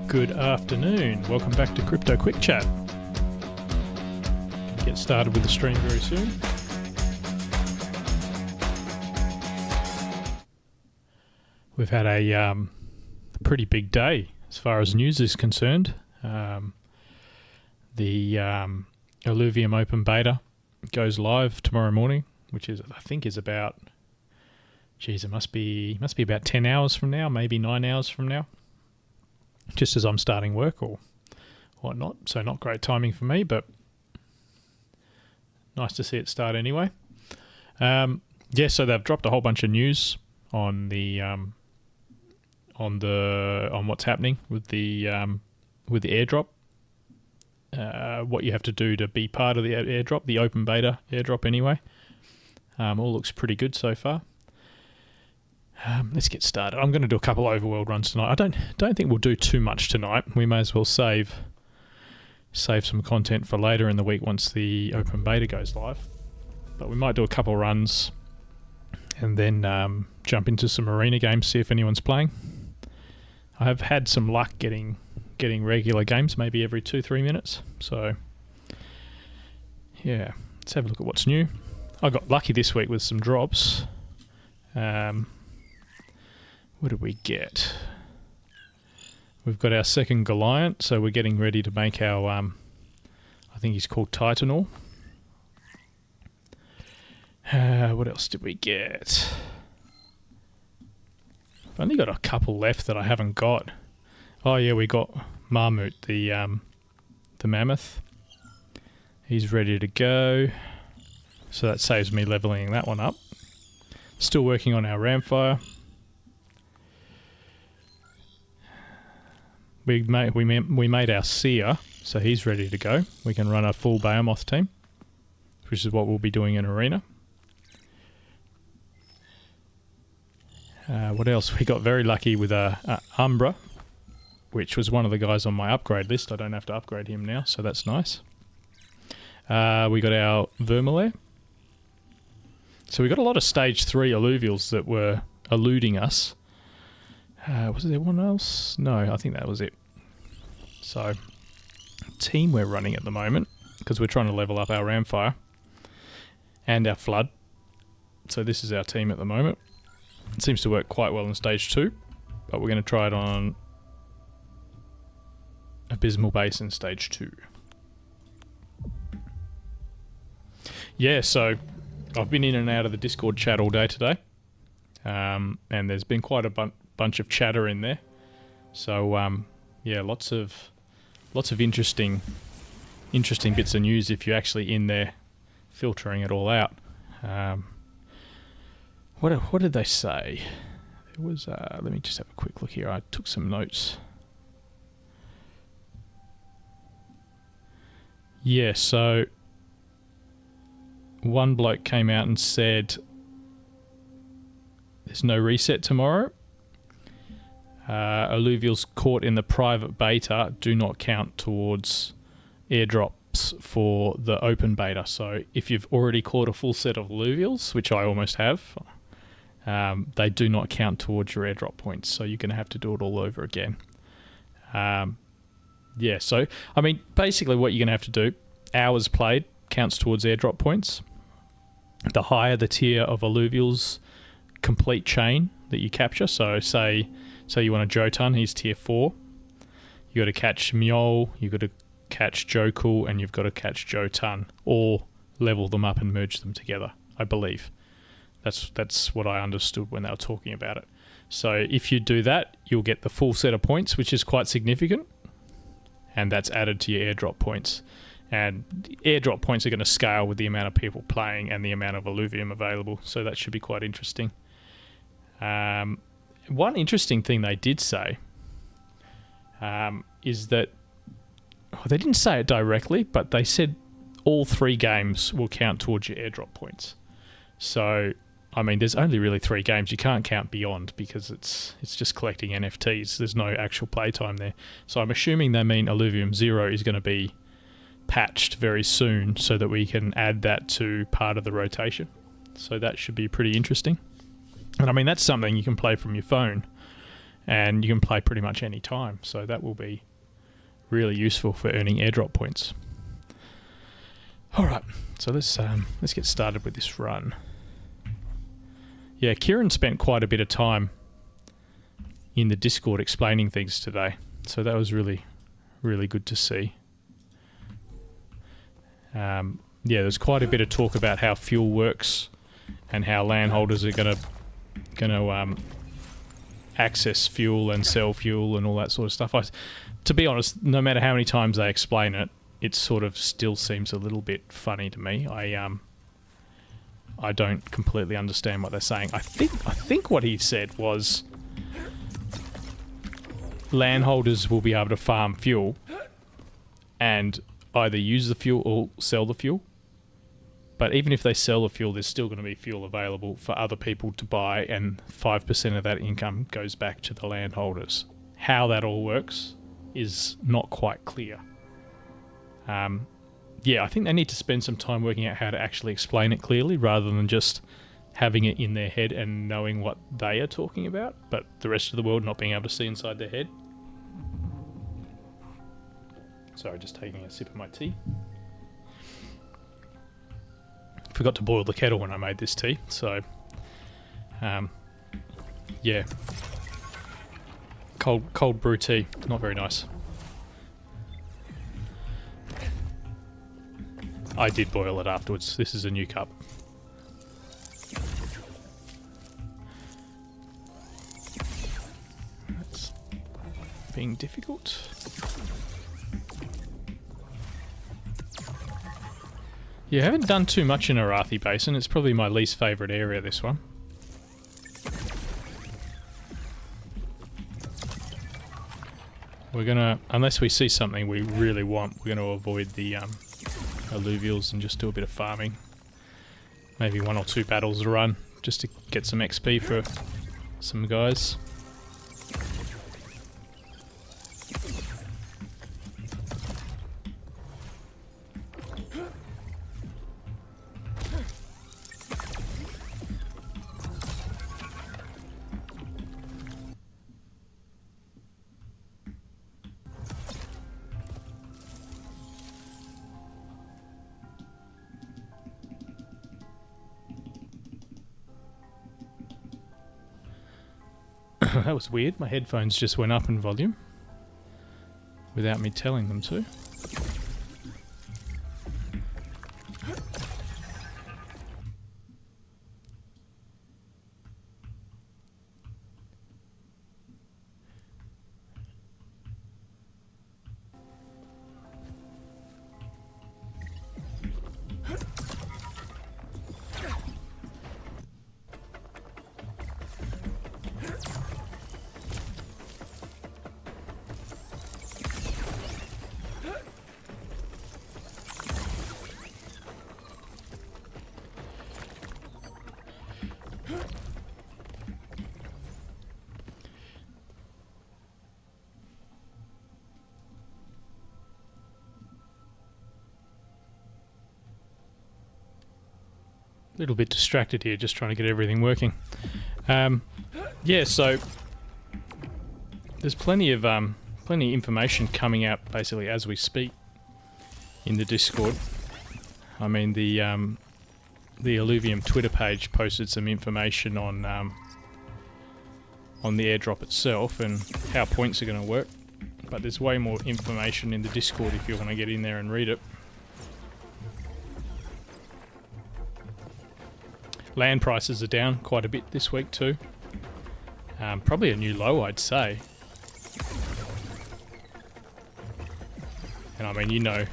Good afternoon. Welcome back to Crypto Quick Chat. Get started with the stream very soon. We've had a pretty big day as far as news is concerned. The Illuvium open beta goes live tomorrow morning, which is about, it must be about 10 hours from now, maybe 9 hours from now, just as I'm starting work or whatnot. So not great timing for me, but nice to see it start anyway. So they've dropped a whole bunch of news on what's happening with the airdrop. What you have to do to be part of the airdrop, the open beta airdrop anyway. All looks pretty good so far. Let's get started. I'm going to do a couple overworld runs tonight. I don't think we'll do too much tonight. We may as well save some content for later in the week once the open beta goes live. But we might do a couple runs and then jump into some arena games, see if anyone's playing. I have had some luck getting regular games, maybe every 2-3 minutes. So yeah, let's have a look at what's new. I got lucky this week with some drops. What did we get? We've got our second Goliath, so we're getting ready to make our, I think he's called Titanor. What else did we get? I've only got a couple left that I haven't got. Oh yeah, we got Marmot, the mammoth. He's ready to go. So that saves me leveling that one up. Still working on our Ramfire. We made our Seer, so he's ready to go. We can run a full Behemoth team, which is what we'll be doing in Arena. What else? We got very lucky with Umbra, which was one of the guys on my upgrade list. I don't have to upgrade him now, so that's nice. We got our Vermalair. So we got a lot of stage 3 alluvials that were eluding us. Was there one else? No, I think that was it. So, team we're running at the moment, because we're trying to level up our Ramfire and our Flood. So this is our team at the moment. It seems to work quite well in stage 2, but we're going to try it on Abysmal Base in stage 2. Yeah, so I've been in and out of the Discord chat all day today, and there's been quite a bunch of chatter in there. So yeah, lots of interesting bits of news if you're actually in there filtering it all out. What did they say? There was let me just have a quick look here. I took some notes. Yeah, so one bloke came out and said there's no reset tomorrow. Alluvials caught in the private beta do not count towards airdrops for the open beta. So if you've already caught a full set of alluvials, which I almost have, they do not count towards your airdrop points. So you're going to have to do it all over again. Yeah, so, I mean, basically what you're going to have to do, hours played counts towards airdrop points. The higher the tier of alluvials complete chain that you capture, so say you want a Jotun, he's tier 4. You got to catch Mjol, you got to catch Jokul, and you've got to catch Jotun, or level them up and merge them together, I believe. That's what I understood when they were talking about it. So if you do that, you'll get the full set of points, which is quite significant, and that's added to your airdrop points. And airdrop points are going to scale with the amount of people playing and the amount of Illuvium available, so that should be quite interesting. One interesting thing they did say is that, they didn't say it directly, but they said all 3 games will count towards your airdrop points. So, I mean, there's only really 3 games. You can't count beyond because it's just collecting NFTs. There's no actual playtime there. So I'm assuming they mean Illuvium 0 is going to be patched very soon so that we can add that to part of the rotation. So that should be pretty interesting. And I mean, that's something you can play from your phone and you can play pretty much any time. So that will be really useful for earning airdrop points. All right, so let's get started with this run. Yeah, Kieran spent quite a bit of time in the Discord explaining things today, so that was really, really good to see. Yeah, there's quite a bit of talk about how fuel works and how landholders are going to access fuel and sell fuel and all that sort of stuff. To be honest, no matter how many times they explain it, it sort of still seems a little bit funny to me. I don't completely understand what they're saying. I think what he said was landholders will be able to farm fuel and either use the fuel or sell the fuel. But even if they sell the fuel, there's still going to be fuel available for other people to buy, and 5% of that income goes back to the landholders. How that all works is not quite clear. Yeah, I think they need to spend some time working out how to actually explain it clearly rather than just having it in their head and knowing what they are talking about, but the rest of the world not being able to see inside their head. Sorry, just taking a sip of my tea. Forgot to boil the kettle when I made this tea, so yeah. Cold brew tea, not very nice. I did boil it afterwards. This is a new cup. That's being difficult. Yeah, I haven't done too much in Arathi Basin. It's probably my least favourite area, this one. We're gonna, unless we see something we really want, we're gonna avoid the alluvials and just do a bit of farming. Maybe 1 or 2 battles a run, just to get some XP for some guys. That was weird. My headphones just went up in volume without me telling them to. A little bit distracted here, just trying to get everything working. Yeah, so there's plenty of information coming out basically as we speak in the Discord. I mean, the Illuvium Twitter page posted some information on the airdrop itself and how points are going to work. But there's way more information in the Discord if you want to get in there and read it. Land prices are down quite a bit this week too. Probably a new low, I'd say. And I mean, you know,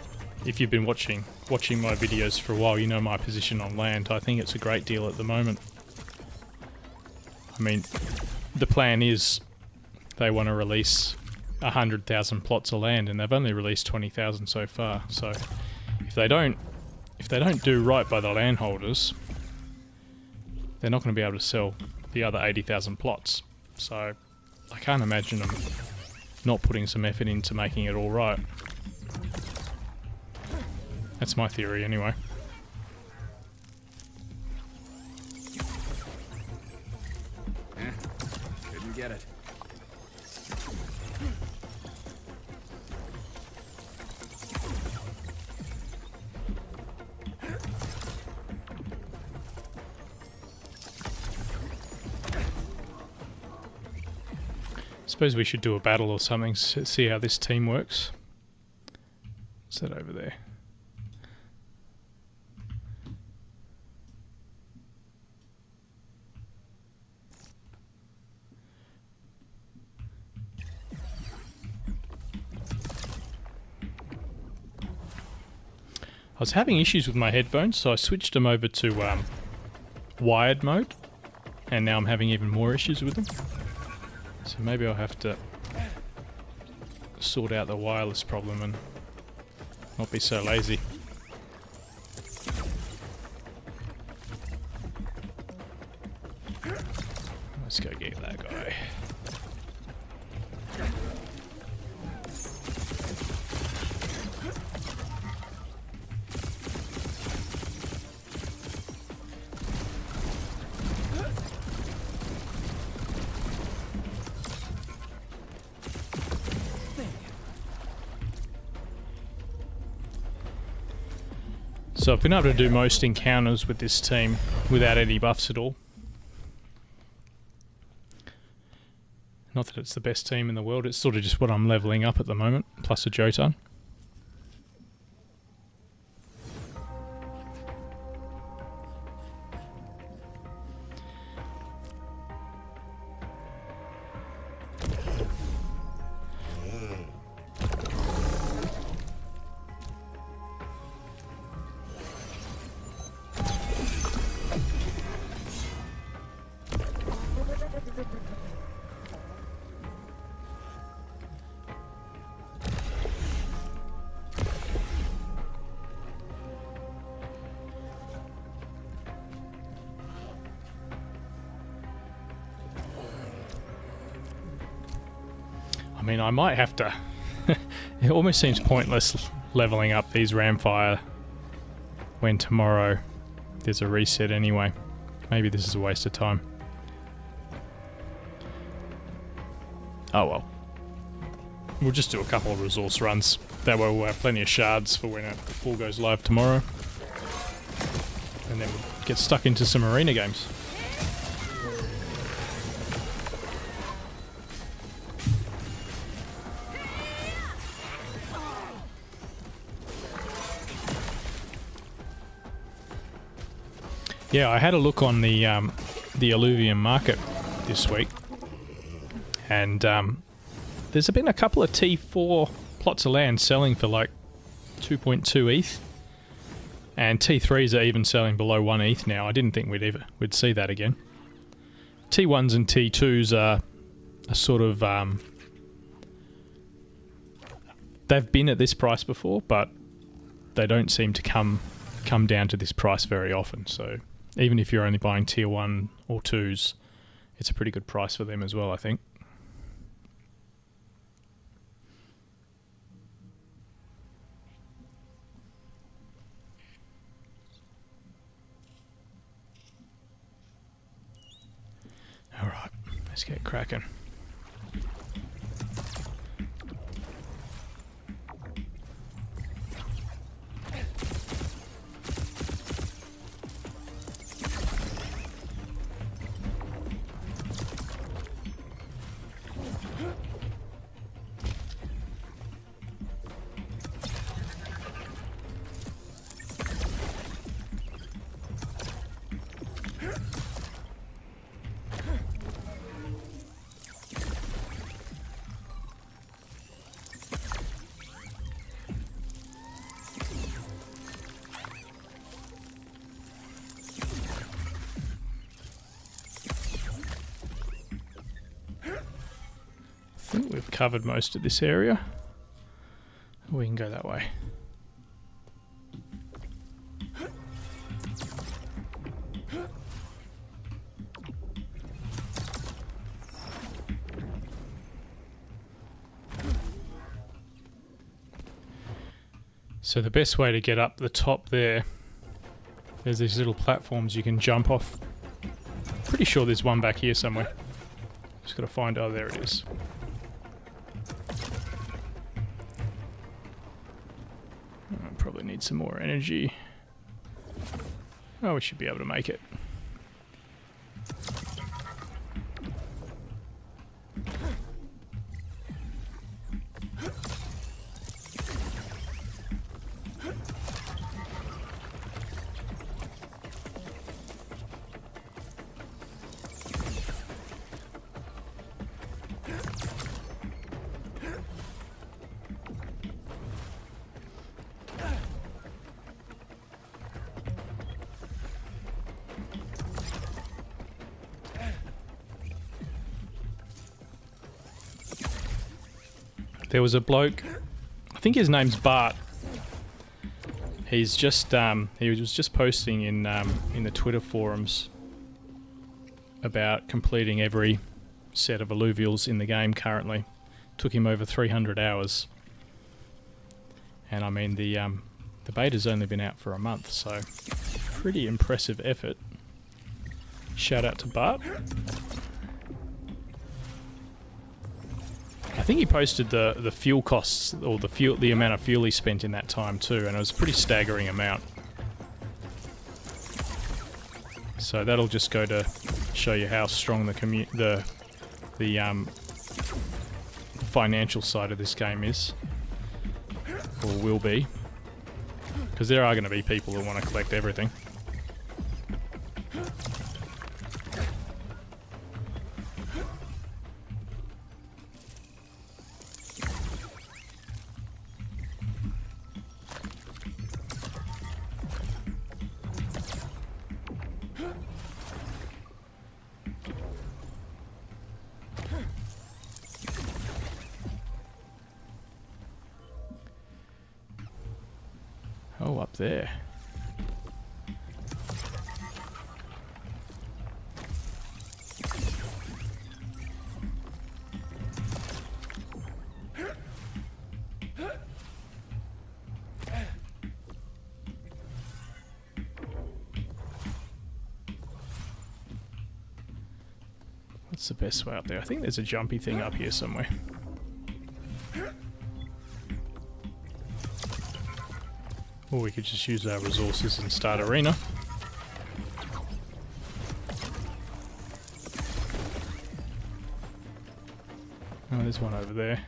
if you've been watching my videos for a while, you know my position on land. I think it's a great deal at the moment. I mean, the plan is they want to release 100,000 plots of land, and they've only released 20,000 so far. So if they don't do right by the landholders, they're not going to be able to sell the other 80,000 plots. So I can't imagine them not putting some effort into making it all right. That's my theory anyway. Couldn't get it. Suppose we should do a battle or something to see how this team works. What's that over there? I was having issues with my headphones, so I switched them over to wired mode, and now I'm having even more issues with them. So maybe I'll have to sort out the wireless problem and not be so lazy. Let's go get that guy. So I've been able to do most encounters with this team without any buffs at all. Not that it's the best team in the world, it's sort of just what I'm leveling up at the moment, plus a Jotun. I mean, I might have to... It almost seems pointless leveling up these Ramfire when tomorrow there's a reset anyway. Maybe this is a waste of time. Oh well. We'll just do a couple of resource runs. That way we'll have plenty of shards for when it full goes live tomorrow. And then we'll get stuck into some arena games. Yeah, I had a look on the Illuvium market this week, and there's been a couple of T4 plots of land selling for like 2.2 ETH, and T3s are even selling below 1 ETH now. I didn't think we'd see that again. T1s and T2s are sort of they've been at this price before, but they don't seem to come down to this price very often. So even if you're only buying tier 1 or 2s, it's a pretty good price for them as well, I think. Alright, let's get cracking. I think we've covered most of this area. We can go that way. So the best way to get up the top there's these little platforms you can jump off. Pretty sure there's one back here somewhere. Just gotta find, oh, there it is. Probably need some more energy. Oh, we should be able to make it. There was a bloke, I think his name's Bart. He's just he was just posting in the Twitter forums about completing every set of alluvials in the game currently. Took him over 300 hours. And I mean the beta's only been out for a month, so pretty impressive effort. Shout out to Bart. I think he posted the fuel costs, or the amount of fuel he spent in that time too, and it was a pretty staggering amount. So that'll just go to show you how strong the financial side of this game is, or will be, because there are going to be people who want to collect everything. Oh, up there. What's the best way up there? I think there's a jumpy thing up here somewhere. Or we could just use our resources and start arena. Oh, there's one over there.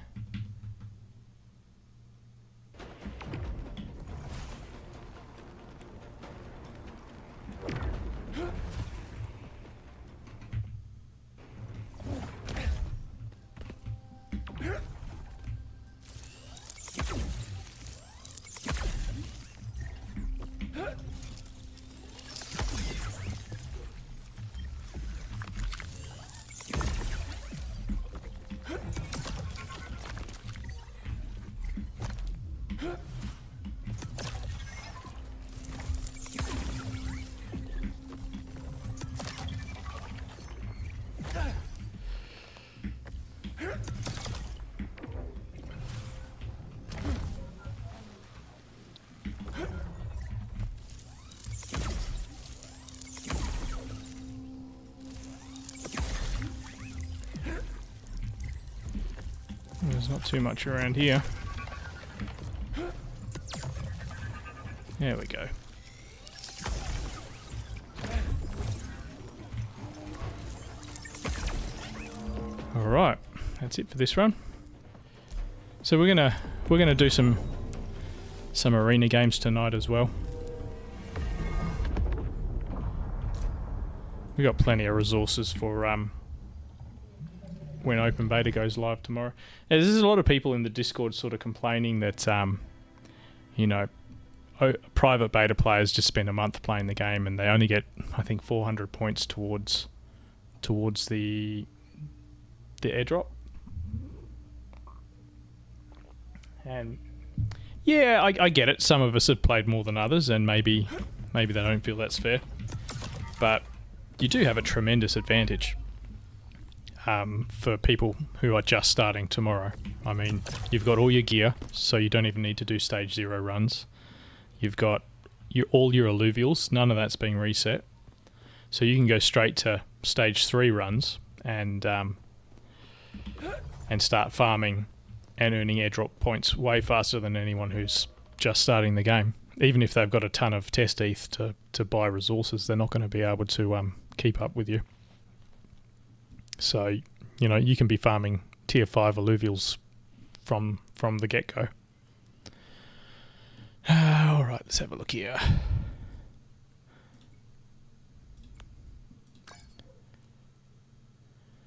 There's not too much around here. There we go. Alright, that's it for this run. So we're gonna do some arena games tonight as well. We got plenty of resources for when open beta goes live tomorrow. Now, there's a lot of people in the Discord sort of complaining that you know, private beta players just spend a month playing the game and they only get, I think, 400 points towards the airdrop. And yeah, I get it. Some of us have played more than others, and maybe they don't feel that's fair. But you do have a tremendous advantage for people who are just starting tomorrow. I mean, you've got all your gear, so you don't even need to do stage 0 runs. You've got all your alluvials, none of that's being reset. So you can go straight to stage 3 runs and start farming and earning airdrop points way faster than anyone who's just starting the game. Even if they've got a ton of test ETH to buy resources, they're not going to be able to keep up with you. So, you know, you can be farming tier 5 alluvials from the get-go. Alright, let's have a look here.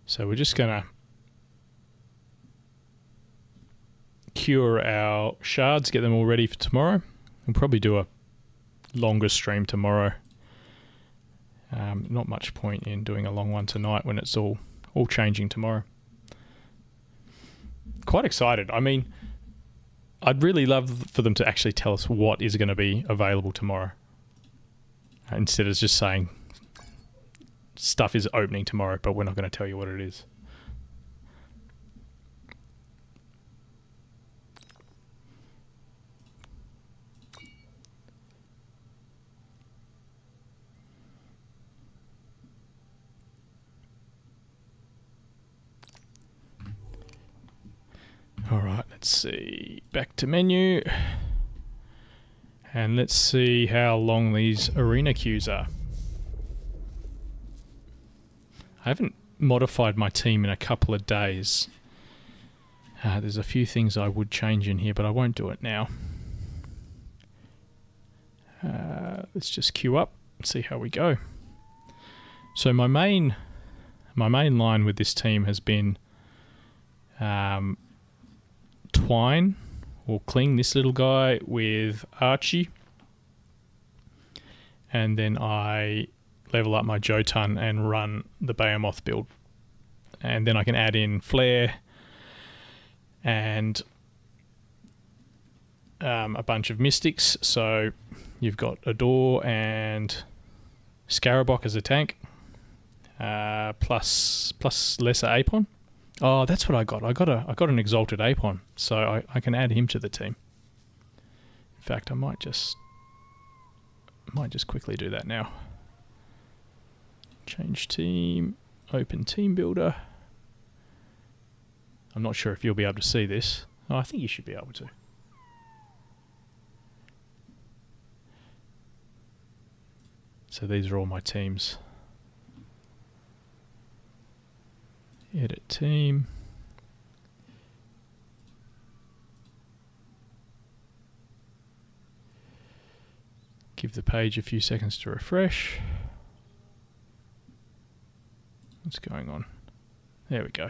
So we're just going to cure our shards, get them all ready for tomorrow. We'll probably do a longer stream tomorrow. Not much point in doing a long one tonight when it's all changing tomorrow. Quite excited. I mean, I'd really love for them to actually tell us what is going to be available tomorrow, instead of just saying stuff is opening tomorrow, but we're not going to tell you what it is. Alright, let's see. Back to menu. And let's see how long these arena queues are. I haven't modified my team in a couple of days. There's a few things I would change in here, but I won't do it now. Let's just queue up and see how we go. So my main line with this team has been Twine or Cling, this little guy, with Archie, and then I level up my Jotun and run the Behemoth build, and then I can add in Flare and a bunch of Mystics. So you've got Adore and Scarabok as a tank, plus lesser Apon. Oh, that's what I got. I got an Exalted Apon, so I can add him to the team. In fact, I might just quickly do that now. Change team, open team builder. I'm not sure if you'll be able to see this. Oh, I think you should be able to. So these are all my teams. Edit team. Give the page a few seconds to refresh. What's going on? There we go.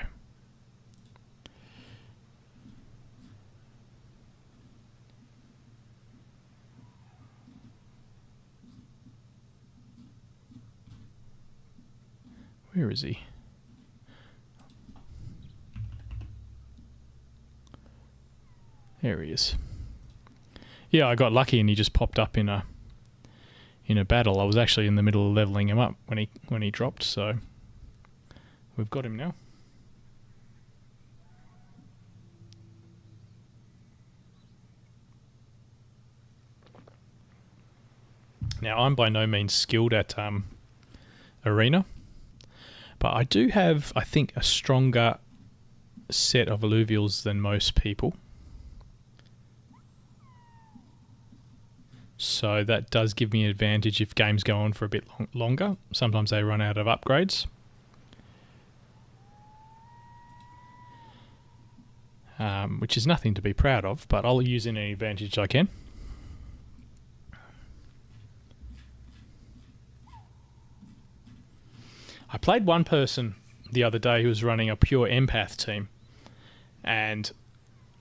Where is he? There he is. Yeah, I got lucky and he just popped up in a battle. I was actually in the middle of leveling him up when he dropped, so we've got him now. Now, I'm by no means skilled at Arena, but I do have, I think, a stronger set of Illuvials than most people. So that does give me an advantage if games go on for a bit longer. Sometimes they run out of upgrades. Which is nothing to be proud of, but I'll use any advantage I can. I played one person the other day who was running a pure empath team, and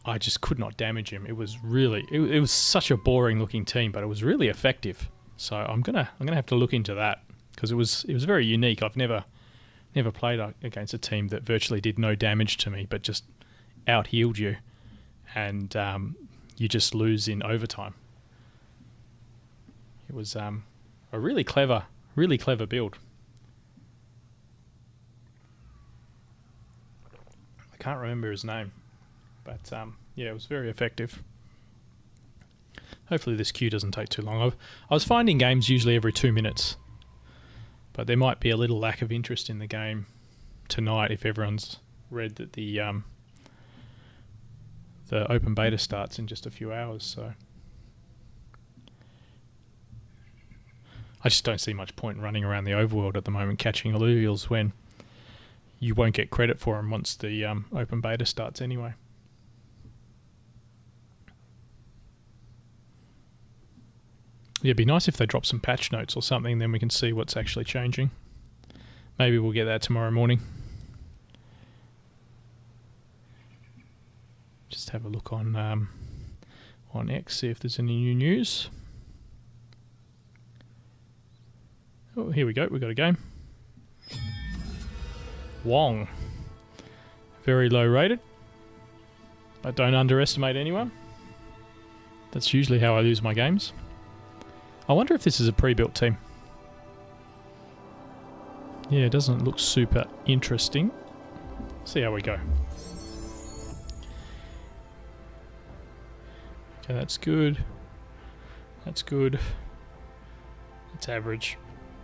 I just could not damage him. It was really, it was such a boring looking team, but it was really effective. So I'm gonna have to look into that, because it was very unique. I've never played against a team that virtually did no damage to me, but just out healed you, and you just lose in overtime. It was a really clever build. I can't remember his name, but yeah, it was very effective. Hopefully this queue doesn't take too long. I was finding games usually every 2 minutes, but there might be a little lack of interest in the game tonight if everyone's read that the open beta starts in just a few hours. So I just don't see much point in running around the overworld at the moment catching Illuvials when you won't get credit for them once the open beta starts anyway. Yeah, it'd be nice if they drop some patch notes or something, then we can see what's actually changing. Maybe we'll get that tomorrow morning. Just have a look on X, see if there's any new news. Oh, here we go. We've got a game. Wong. Very low rated, but don't underestimate anyone. That's usually how I lose my games. I wonder if this is a pre-built team. Yeah, it doesn't look super interesting. See how we go. Okay, that's good. That's good. It's average.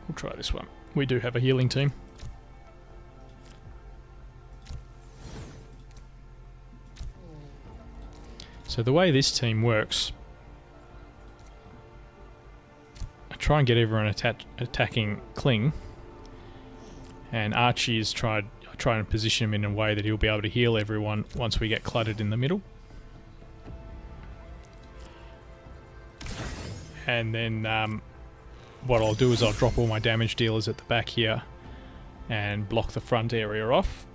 We'll try this one. We do have a healing team. So the way this team works, I try and get everyone attacking Kling, and Archie is I try and position him in a way that he'll be able to heal everyone once we get cluttered in the middle. And then what I'll do is I'll drop all my damage dealers at the back here and block the front area off.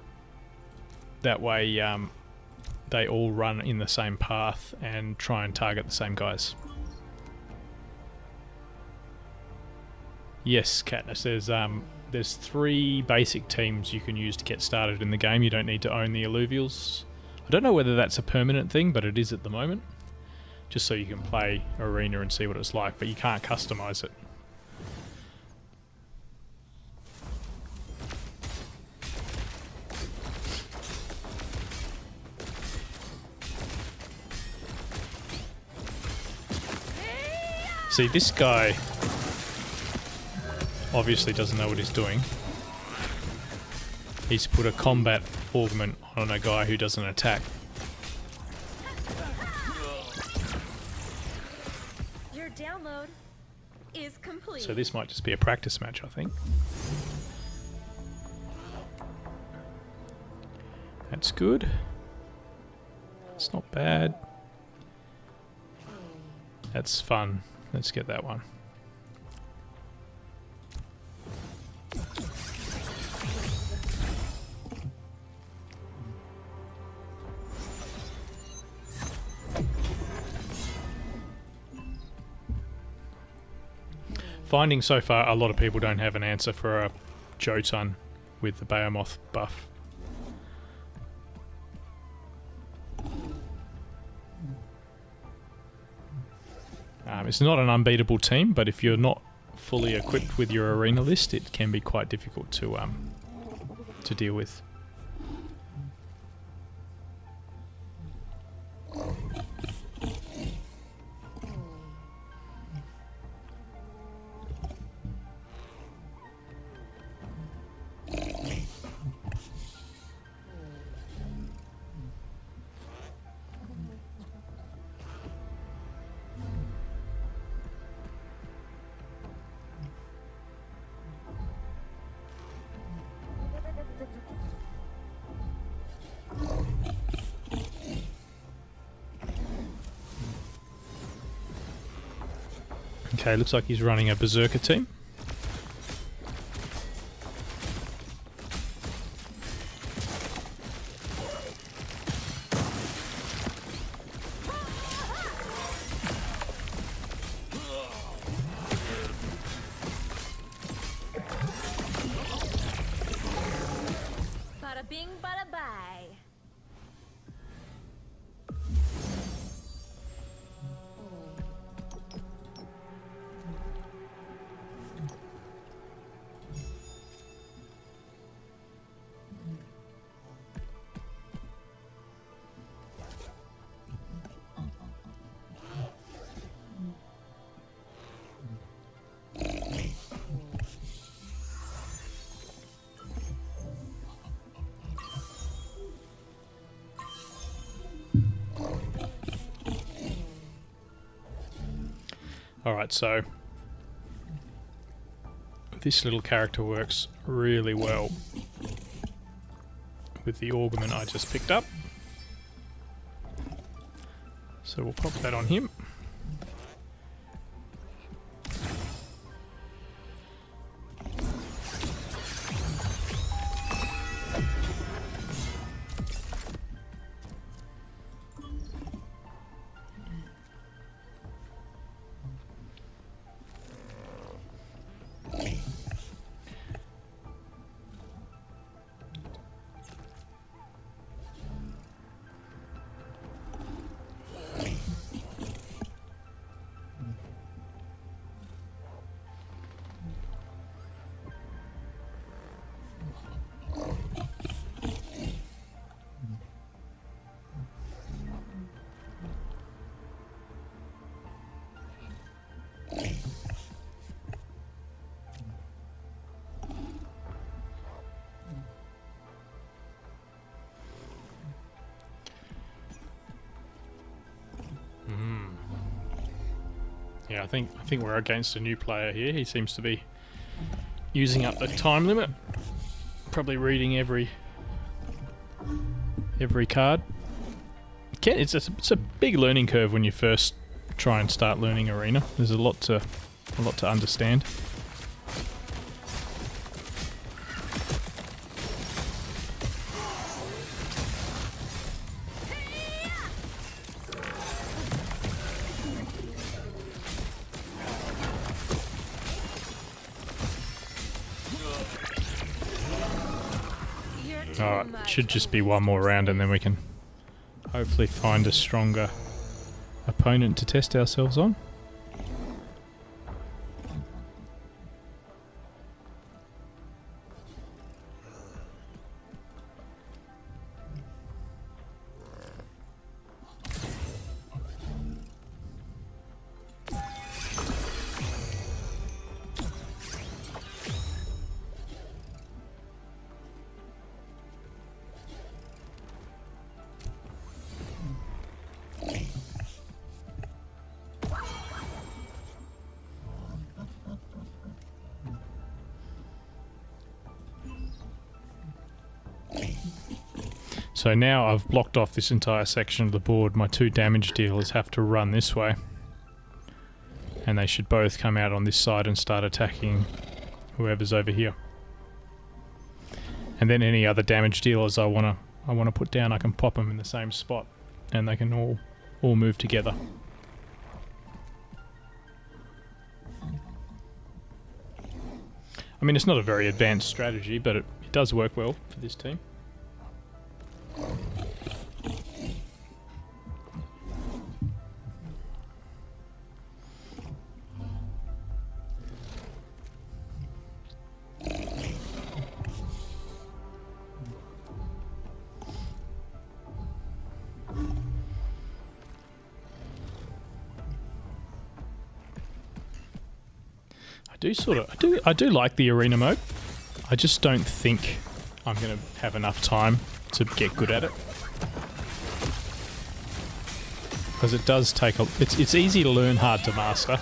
That way they all run in the same path and try and target the same guys. Yes, Katniss, there's 3 basic teams you can use to get started in the game. You don't need to own the Illuvials. I don't know whether that's a permanent thing, but it is at the moment. Just so you can play Arena and see what it's like, but you can't customize it. See, this guy obviously doesn't know what he's doing. He's put a combat augment on a guy who doesn't attack. Your download is complete. So this might just be a practice match, I think. That's good. It's not bad. That's fun. Let's get that one. Finding so far a lot of people don't have an answer for a Jotun with the Behemoth buff. It's not an unbeatable team, but if you're not fully equipped with your arena list, it can be quite difficult to deal with. Okay, looks like he's running a Berserker team. Bada bing, bada bye. Alright, so this little character works really well with the augment I just picked up. So we'll pop that on him. Yeah, I think we're against a new player here. He seems to be using up the time limit. Probably reading every card. It's a big learning curve when you first try and start learning Arena. There's a lot to understand. Alright, should just be one more round and then we can hopefully find a stronger opponent to test ourselves on. So now I've blocked off this entire section of the board. My 2 damage dealers have to run this way. And they should both come out on this side and start attacking whoever's over here. And then any other damage dealers I wanna put down, I can pop them in the same spot and they can all move together. I mean, it's not a very advanced strategy, but it does work well for this team. I do like the arena mode. I just don't think I'm going to have enough time to get good at it. Because it does take a... It's easy to learn, hard to master.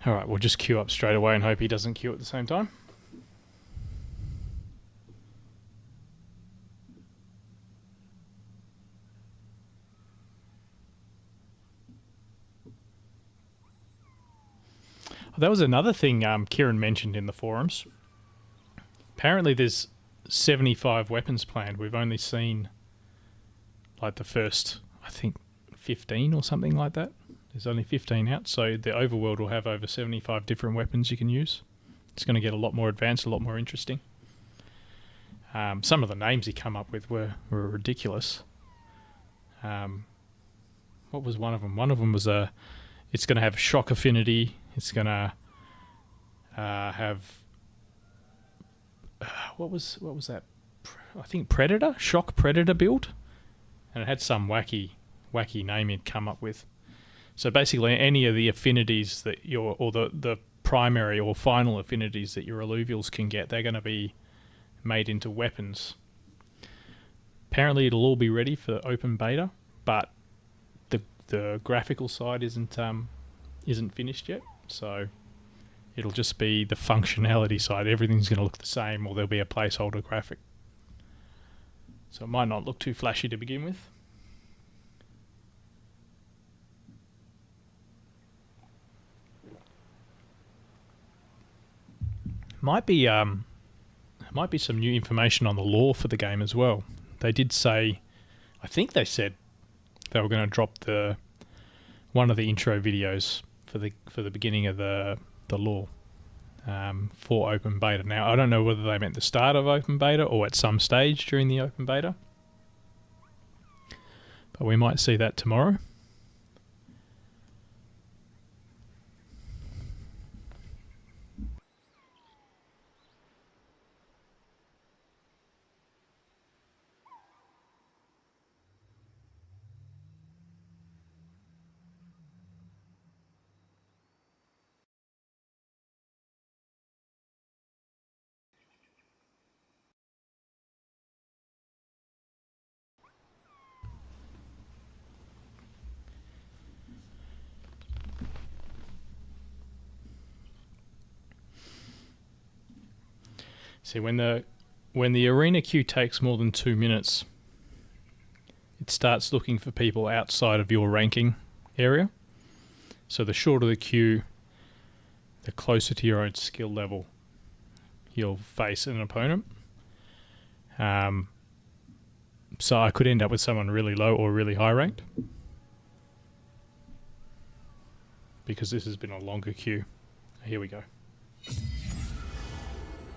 Alright, we'll just queue up straight away and hope he doesn't queue at the same time. That was another thing Kieran mentioned in the forums. Apparently there's 75 weapons planned. We've only seen like the first, I think, 15 or something like that. There's only 15 out, so the overworld will have over 75 different weapons you can use. It's going to get a lot more advanced, a lot more interesting. Some of the names he come up with were ridiculous. What was one of them? One of them was it's going to have shock affinity. It's going to have what was that? I think Predator, shock Predator build, and it had some wacky name he'd come up with. So basically, any of the affinities that the primary or final affinities that your alluvials can get, they're going to be made into weapons. Apparently, it'll all be ready for open beta, but the graphical side isn't finished yet. So it'll just be the functionality side. Everything's going to look the same, or there'll be a placeholder graphic. So it might not look too flashy to begin with. Might be some new information on the lore for the game as well. They did say, I think they said they were going to drop one of the intro videos for the beginning of the lore. for open beta. Now, I don't know whether they meant the start of open beta or at some stage during the open beta, but we might see that tomorrow. See, when the arena queue takes more than 2 minutes, it starts looking for people outside of your ranking area. So the shorter the queue, the closer to your own skill level you'll face an opponent. So I could end up with someone really low or really high ranked, because this has been a longer queue. Here we go.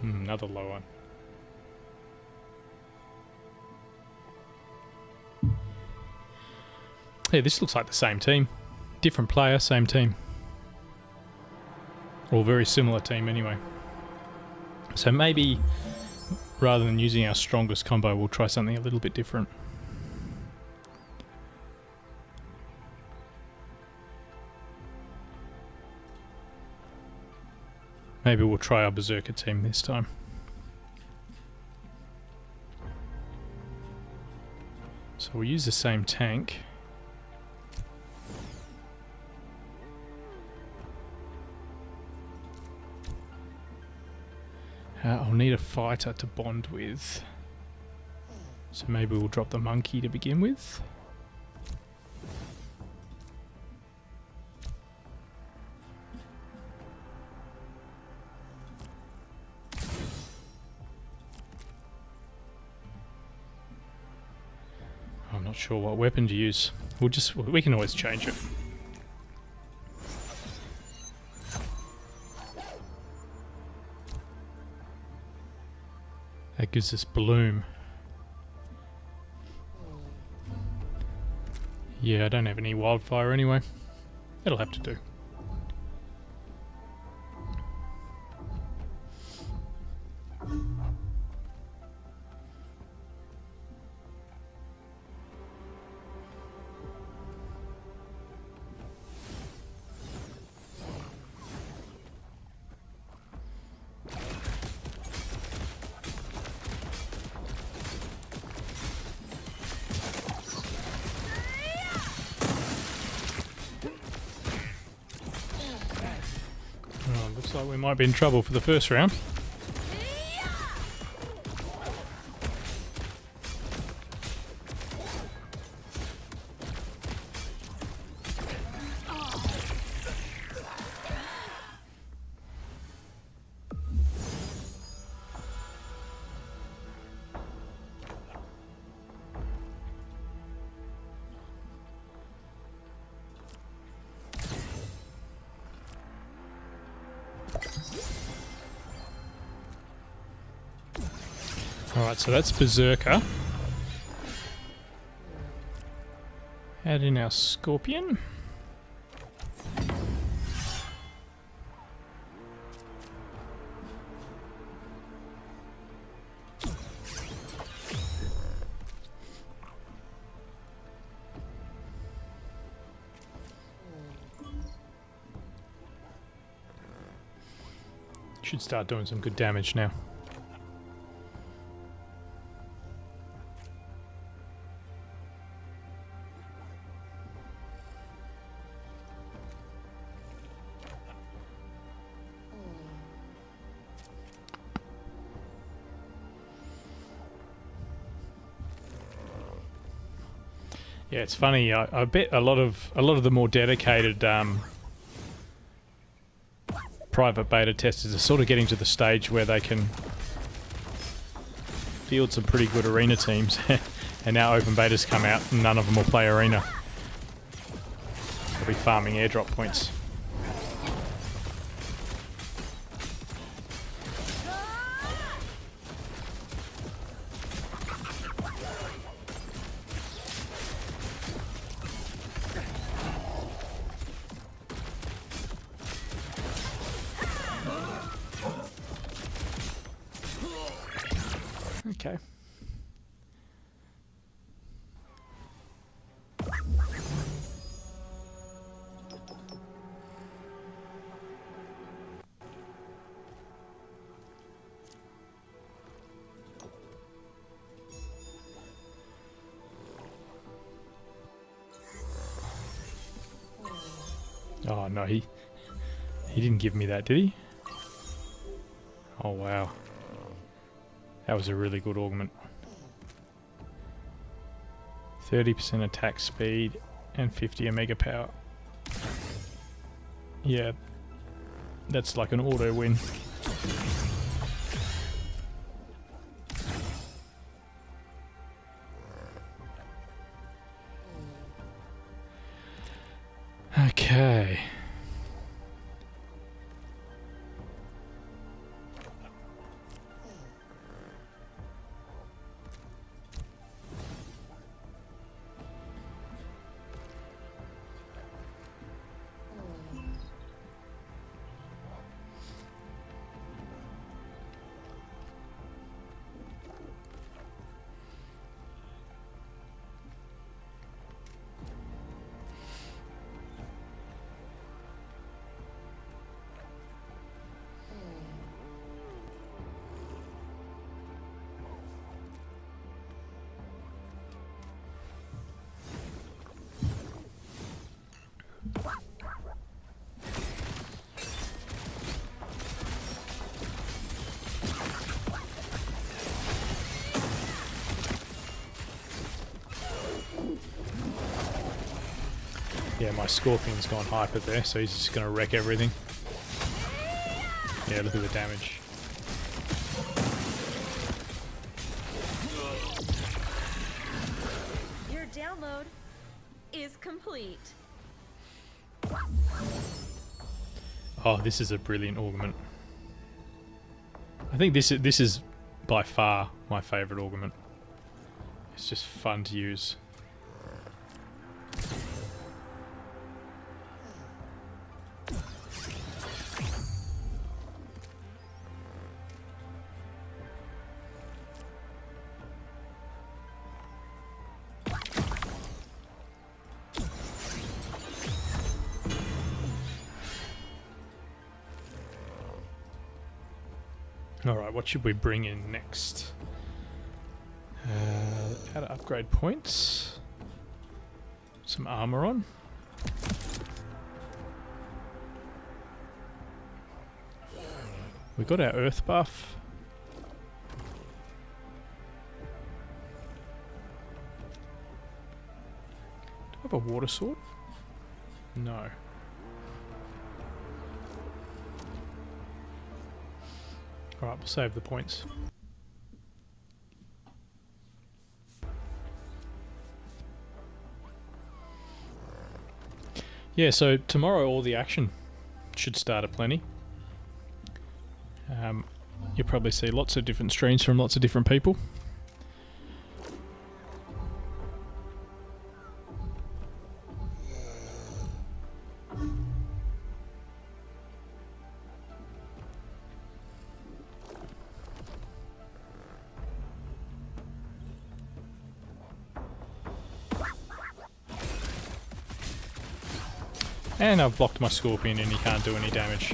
Another low one. Hey, this looks like the same team. Different player, same team. Or very similar team anyway. So maybe rather than using our strongest combo, we'll try something a little bit different. Maybe we'll try our Berserker team this time. So we'll use the same tank. I'll need a fighter to bond with. So maybe we'll drop the monkey to begin with. I'm not sure what weapon to use. We can always change it. That gives us bloom. Yeah, I don't have any wildfire anyway. It'll have to do. Looks like we might be in trouble for the first round. Alright, so that's Berserker. Add in our Scorpion. Should start doing some good damage now. Yeah, it's funny. I bet a lot of the more dedicated private beta testers are sort of getting to the stage where they can field some pretty good arena teams, and now open betas come out and none of them will play arena. They'll be farming airdrop points. Okay. Oh no, he didn't give me that, did he? Oh wow. That was a really good augment. 30% attack speed and 50 omega power. Yeah, that's like an auto win. Okay. Yeah, my Scorpion's gone hyper there, so he's just going to wreck everything. Yeah, look at the damage. Your download is complete. Oh, this is a brilliant augment. I think this is by far my favourite augment. It's just fun to use. Alright, what should we bring in next? How to upgrade points. Some armor on. We got our earth buff. Do I have a water sword? No. Alright, we'll save the points. Yeah, so tomorrow all the action should start aplenty. You'll probably see lots of different streams from lots of different people. And I've blocked my Scorpion and he can't do any damage.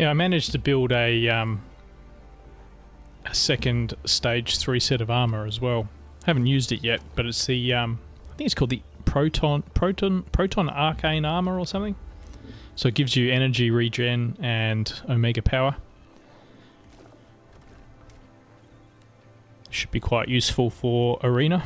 Yeah, I managed to build a second stage 3 set of armor as well. Haven't used it yet, but it's the I think it's called the Proton Arcane Armor or something. So it gives you energy regen and Omega power. Should be quite useful for Arena.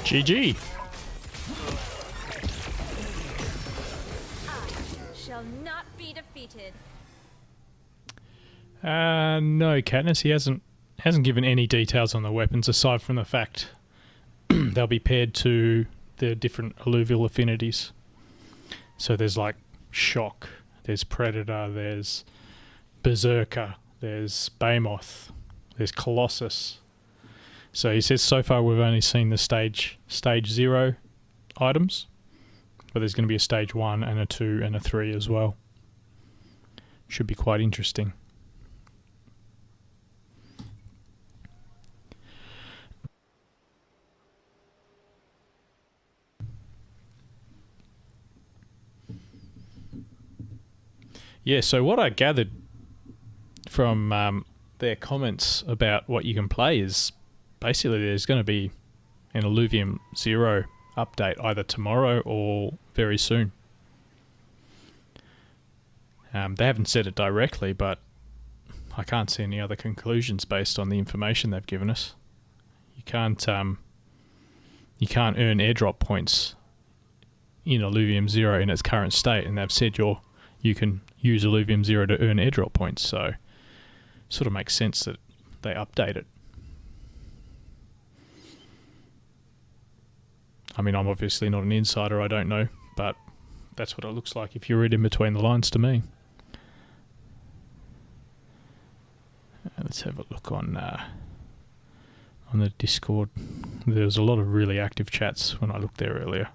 GG. I shall not be defeated. No, Katniss. He hasn't given any details on the weapons aside from the fact they'll be paired to the different alluvial affinities. So there's like Shock, there's Predator, there's Berserker, there's Behemoth, there's Colossus. So he says so far we've only seen the stage 0 items, but there's going to be a stage 1 and a 2 and a 3 as well. Should be quite interesting. Yeah, so what I gathered from their comments about what you can play is basically there's going to be an Illuvium 0 update either tomorrow or very soon. They haven't said it directly, but I can't see any other conclusions based on the information they've given us. You can't earn airdrop points in Illuvium 0 in its current state, and they've said you can use Illuvium 0 to earn airdrop points, so it sort of makes sense that they update it. I mean, I'm obviously not an insider, I don't know, but that's what it looks like if you read in between the lines to me. Let's have a look on the Discord. There was a lot of really active chats when I looked there earlier.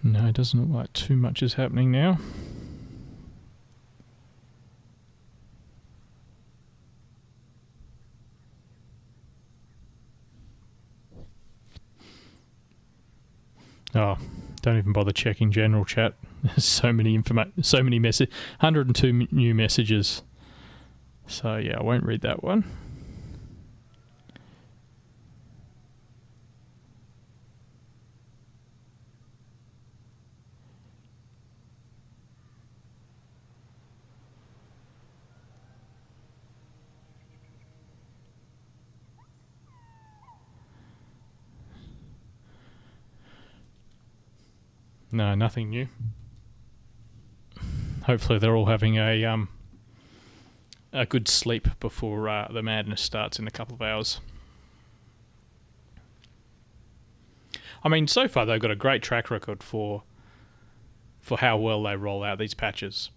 No, it doesn't look like too much is happening now. Oh, don't even bother checking general chat. There's so many messages, 102 new messages. So yeah, I won't read that one. No, nothing new. Hopefully they're all having a good sleep before the madness starts in a couple of hours. I mean, so far they've got a great track record for how well they roll out these patches.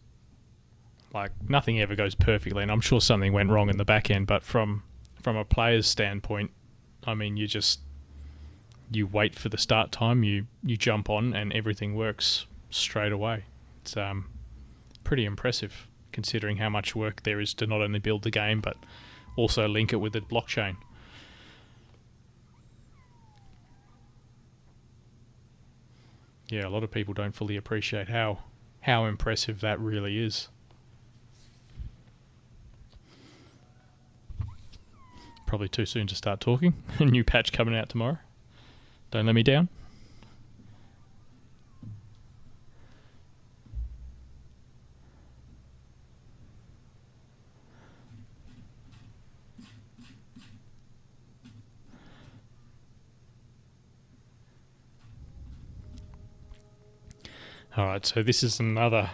Like, nothing ever goes perfectly, and I'm sure something went wrong in the back end, but from a player's standpoint, I mean, you wait for the start time, you jump on, and everything works straight away. It's pretty impressive, considering how much work there is to not only build the game, but also link it with the blockchain. Yeah, a lot of people don't fully appreciate how impressive that really is. Probably too soon to start talking. A new patch coming out tomorrow. Don't let me down. Alright, so this is another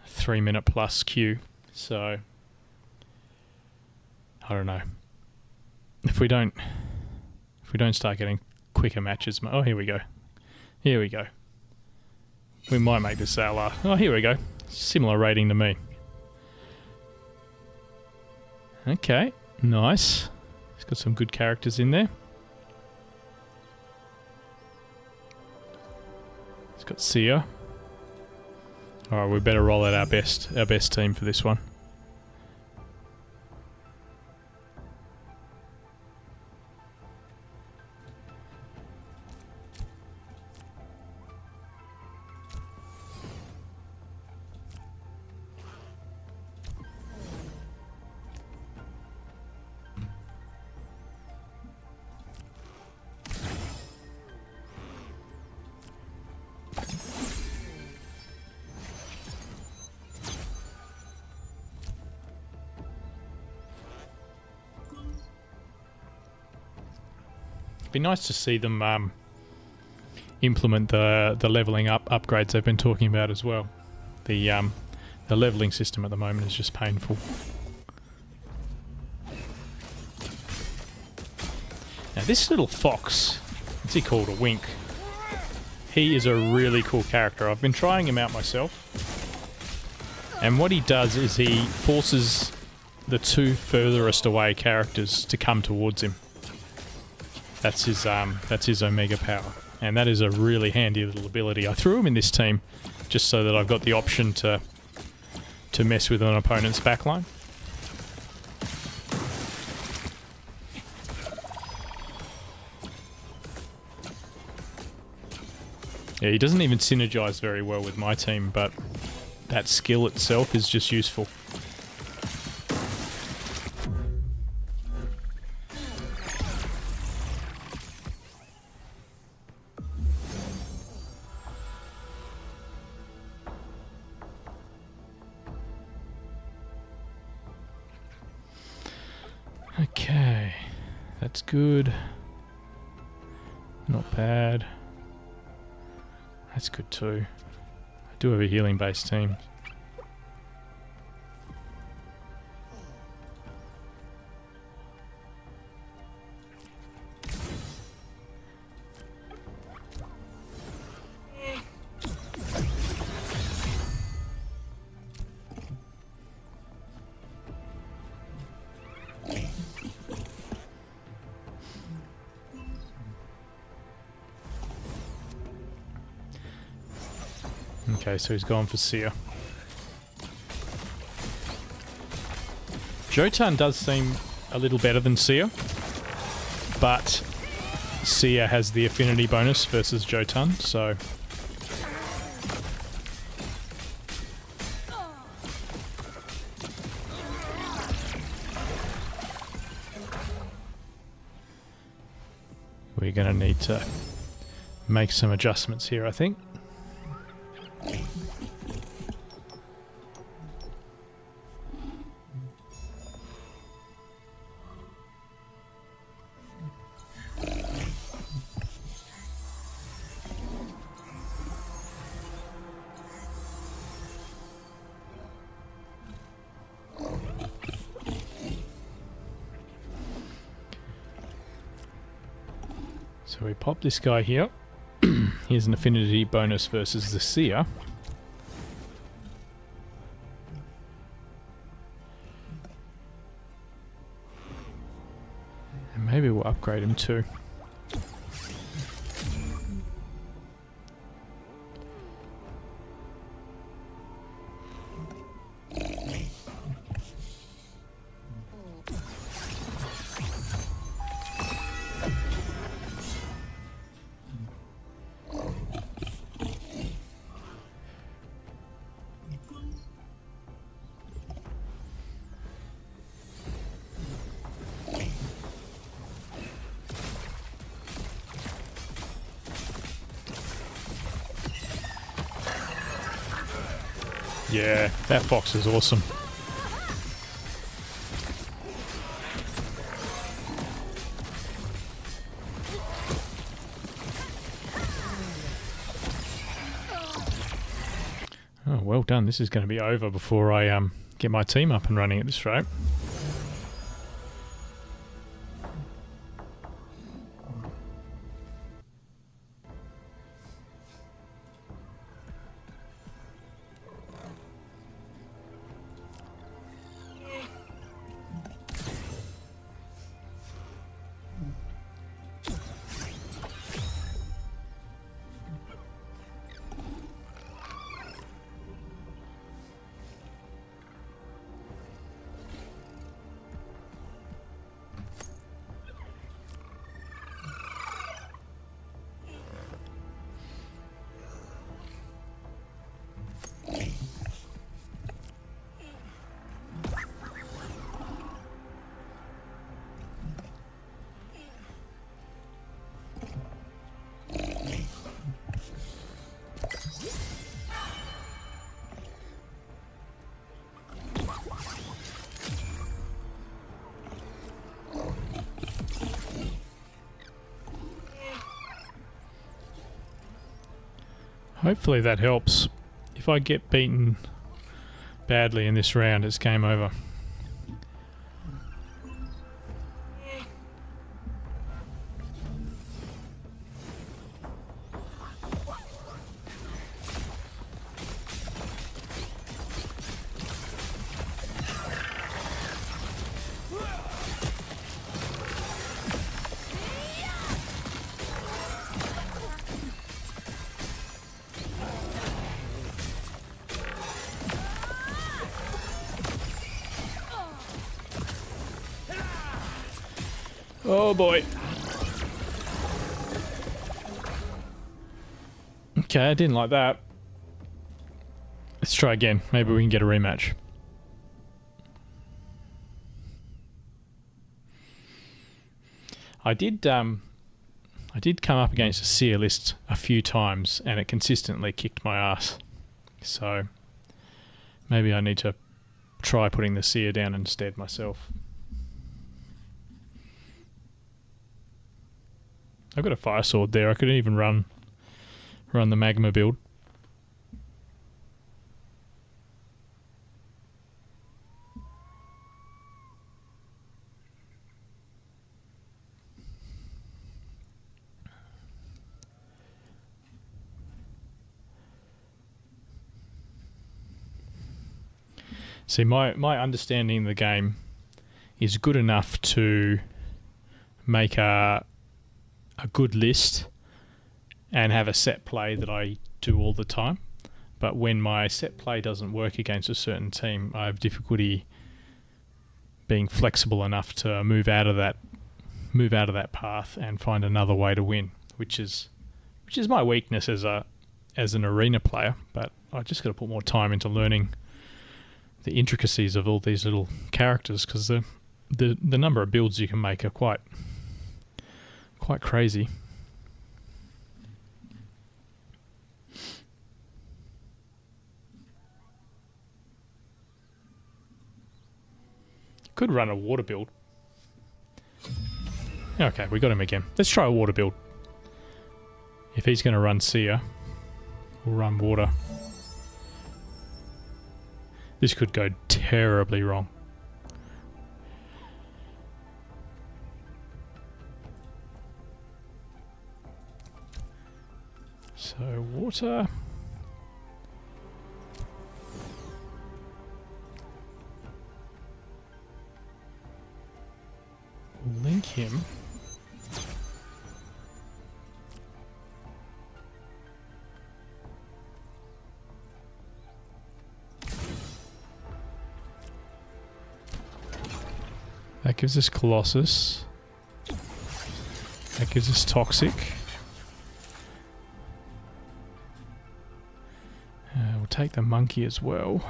3-minute plus queue. So, I don't know. If we don't start getting quicker matches... Oh, here we go. Here we go. We might make this our last... Oh, here we go. Similar rating to me. Okay, nice. It's got some good characters in there. It's got Sia. Alright, we better roll out our best team for this one. Be nice to see them implement the leveling up upgrades they've been talking about as well. The leveling system at the moment is just painful. Now this little fox, what's he called, a Wink? He is a really cool character. I've been trying him out myself, and what he does is he forces the two furthest away characters to come towards him. That's his Omega power, and that is a really handy little ability. I threw him in this team just so that I've got the option to mess with an opponent's backline. Yeah, he doesn't even synergize very well with my team, but that skill itself is just useful. Okay, that's good. Not bad. That's good too. I do have a healing based team. Okay, so he's gone for Sia. Jotun does seem a little better than Sia, but Sia has the affinity bonus versus Jotun, so... we're going to need to make some adjustments here, I think. So we pop this guy here. Here's an affinity bonus versus the Seer. And maybe we'll upgrade him too. Yeah, that fox is awesome. well done. This is going to be over before I get my team up and running at this rate. Hopefully that helps. If I get beaten badly in this round, it's game over. Oh boy. Okay, I didn't like that. Let's try again. Maybe we can get a rematch. I did come up against a seer list a few times and it consistently kicked my ass. So maybe I need to try putting the seer down instead myself. I've got a fire sword there. I could even run the magma build. See, my understanding of the game is good enough to make a good list and have a set play that I do all the time. But when my set play doesn't work against a certain team, I have difficulty being flexible enough to move out of that path and find another way to win, which is my weakness as an arena player. But I just got to put more time into learning the intricacies of all these little characters, because the number of builds you can make are quite crazy. Could run a water build. Okay, we got him again. Let's try a water build. If he's going to run seer, we'll run water. This could go terribly wrong. So water. We'll link him. That gives us Colossus. That gives us Toxic. We'll take the monkey as well.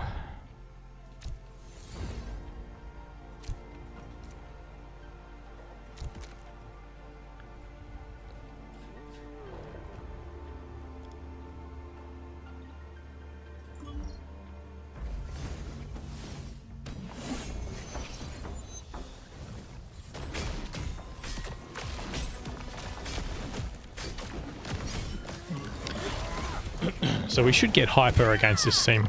So we should get hyper against this team.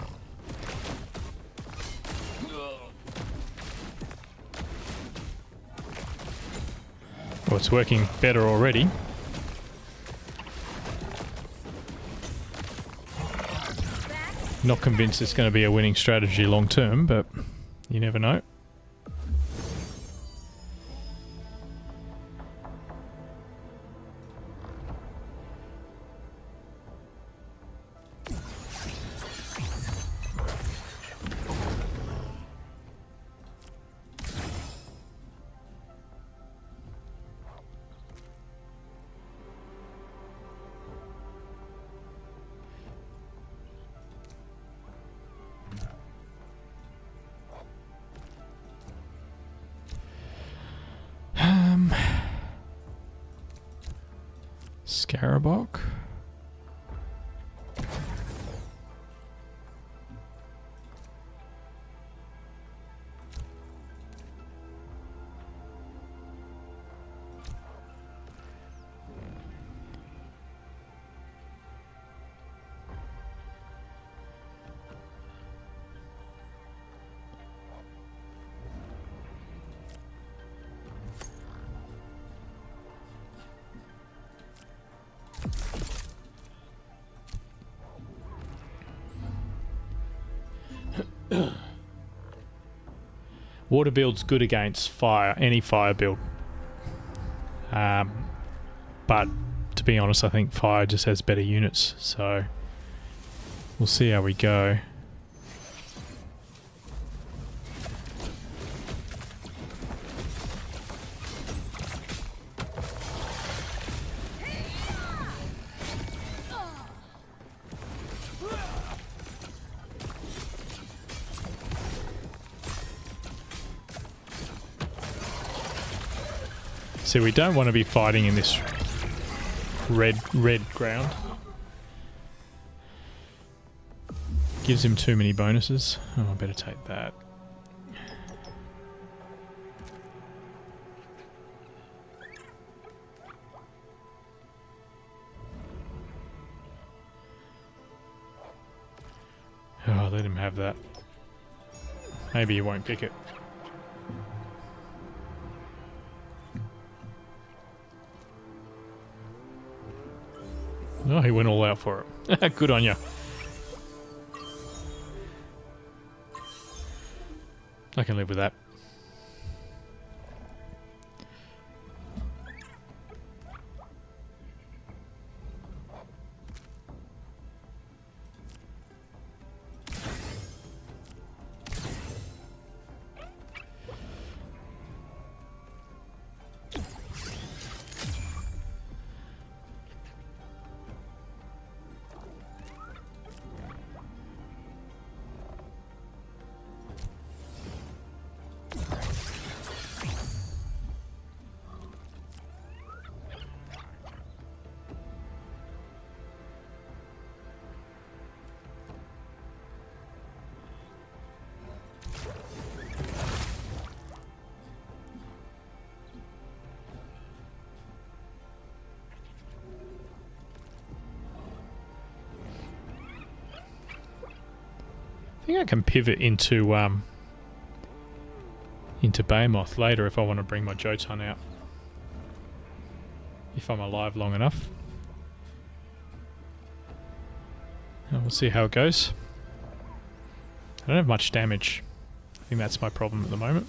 Well, it's working better already. Not convinced it's going to be a winning strategy long term, but you never know. Scarabok. Water build's good against fire, any fire build. But to be honest, I think fire just has better units, so we'll see how we go. So we don't want to be fighting in this red ground. Gives him too many bonuses. Oh, I better take that. Oh, let him have that. Maybe he won't pick it. Oh, he went all out for it. Good on you. I can live with that. I think I can pivot into Behemoth later if I want to bring my Jotun out. If I'm alive long enough. And we'll see how it goes. I don't have much damage. I think that's my problem at the moment.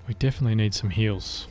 We definitely need some heals.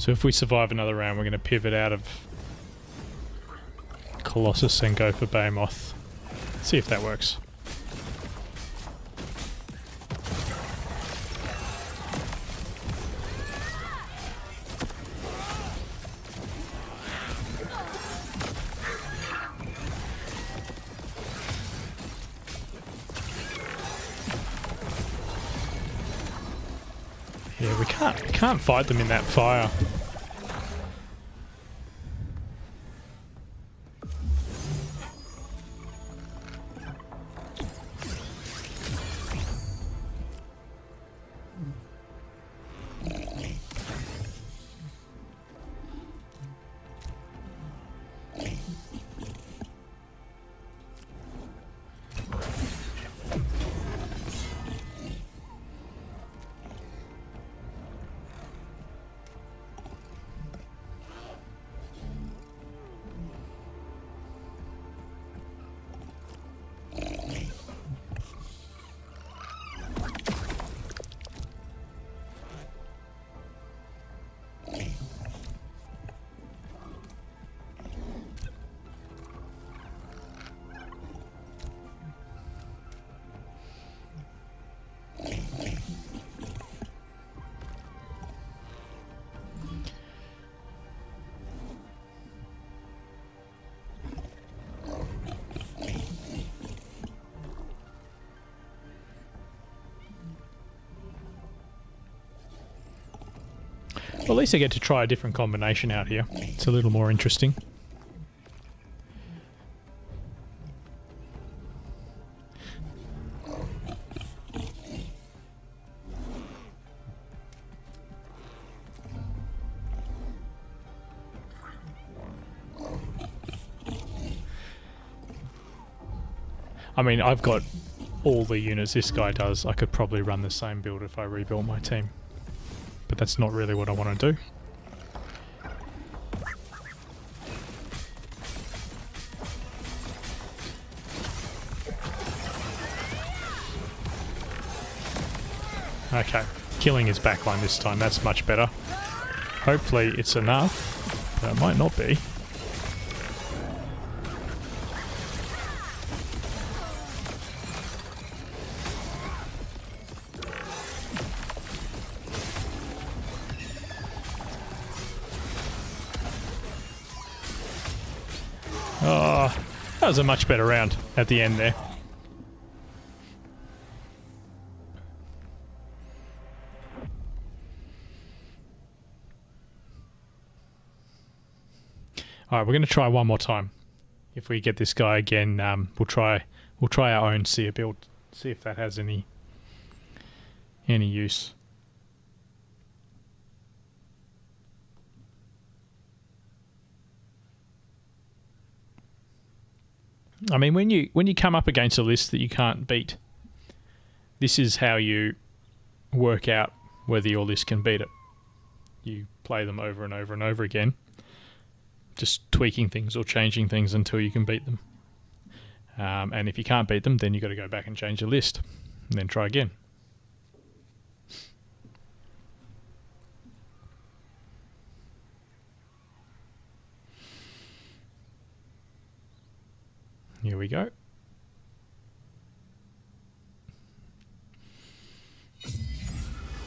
So if we survive another round, we're going to pivot out of Colossus and go for Behemoth. See if that works. Yeah, we can't fight them in that fire. Well, at least I get to try a different combination out here. It's a little more interesting. I mean, I've got all the units this guy does. I could probably run the same build if I rebuilt my team. But that's not really what I want to do. Okay, killing his backline this time, that's much better. Hopefully it's enough, but it might not be. Oh, that was a much better round at the end there. Alright, we're going to try one more time. If we get this guy again, we'll try our own seer build, see if that has any use. I mean, when you come up against a list that you can't beat, this is how you work out whether your list can beat it. You play them over and over and over again, just tweaking things or changing things until you can beat them. And if you can't beat them, then you've got to go back and change your list, and then try again. Here we go.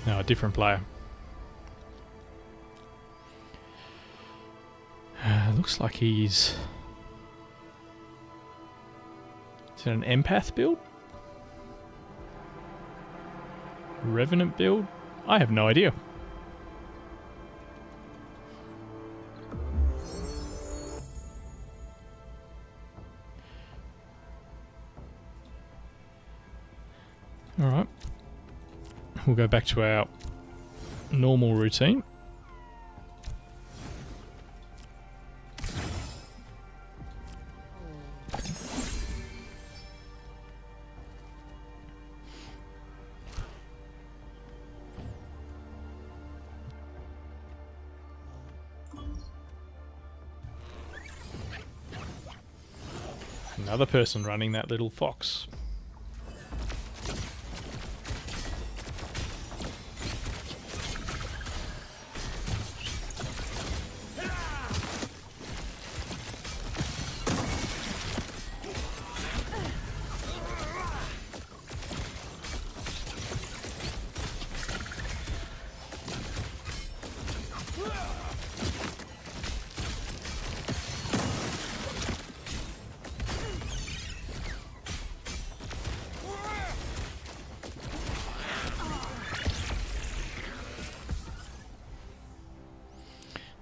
Now a different player. Looks like he's... Is it an empath build? Revenant build? I have no idea. Alright. We'll go back to our normal routine. Another person running that little fox.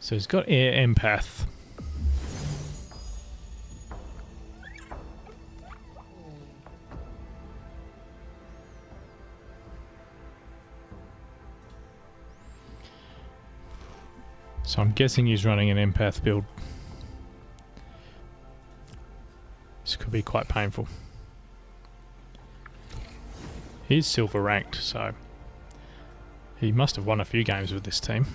So he's got air empath. So I'm guessing he's running an empath build. This could be quite painful. He's silver ranked, so he must have won a few games with this team.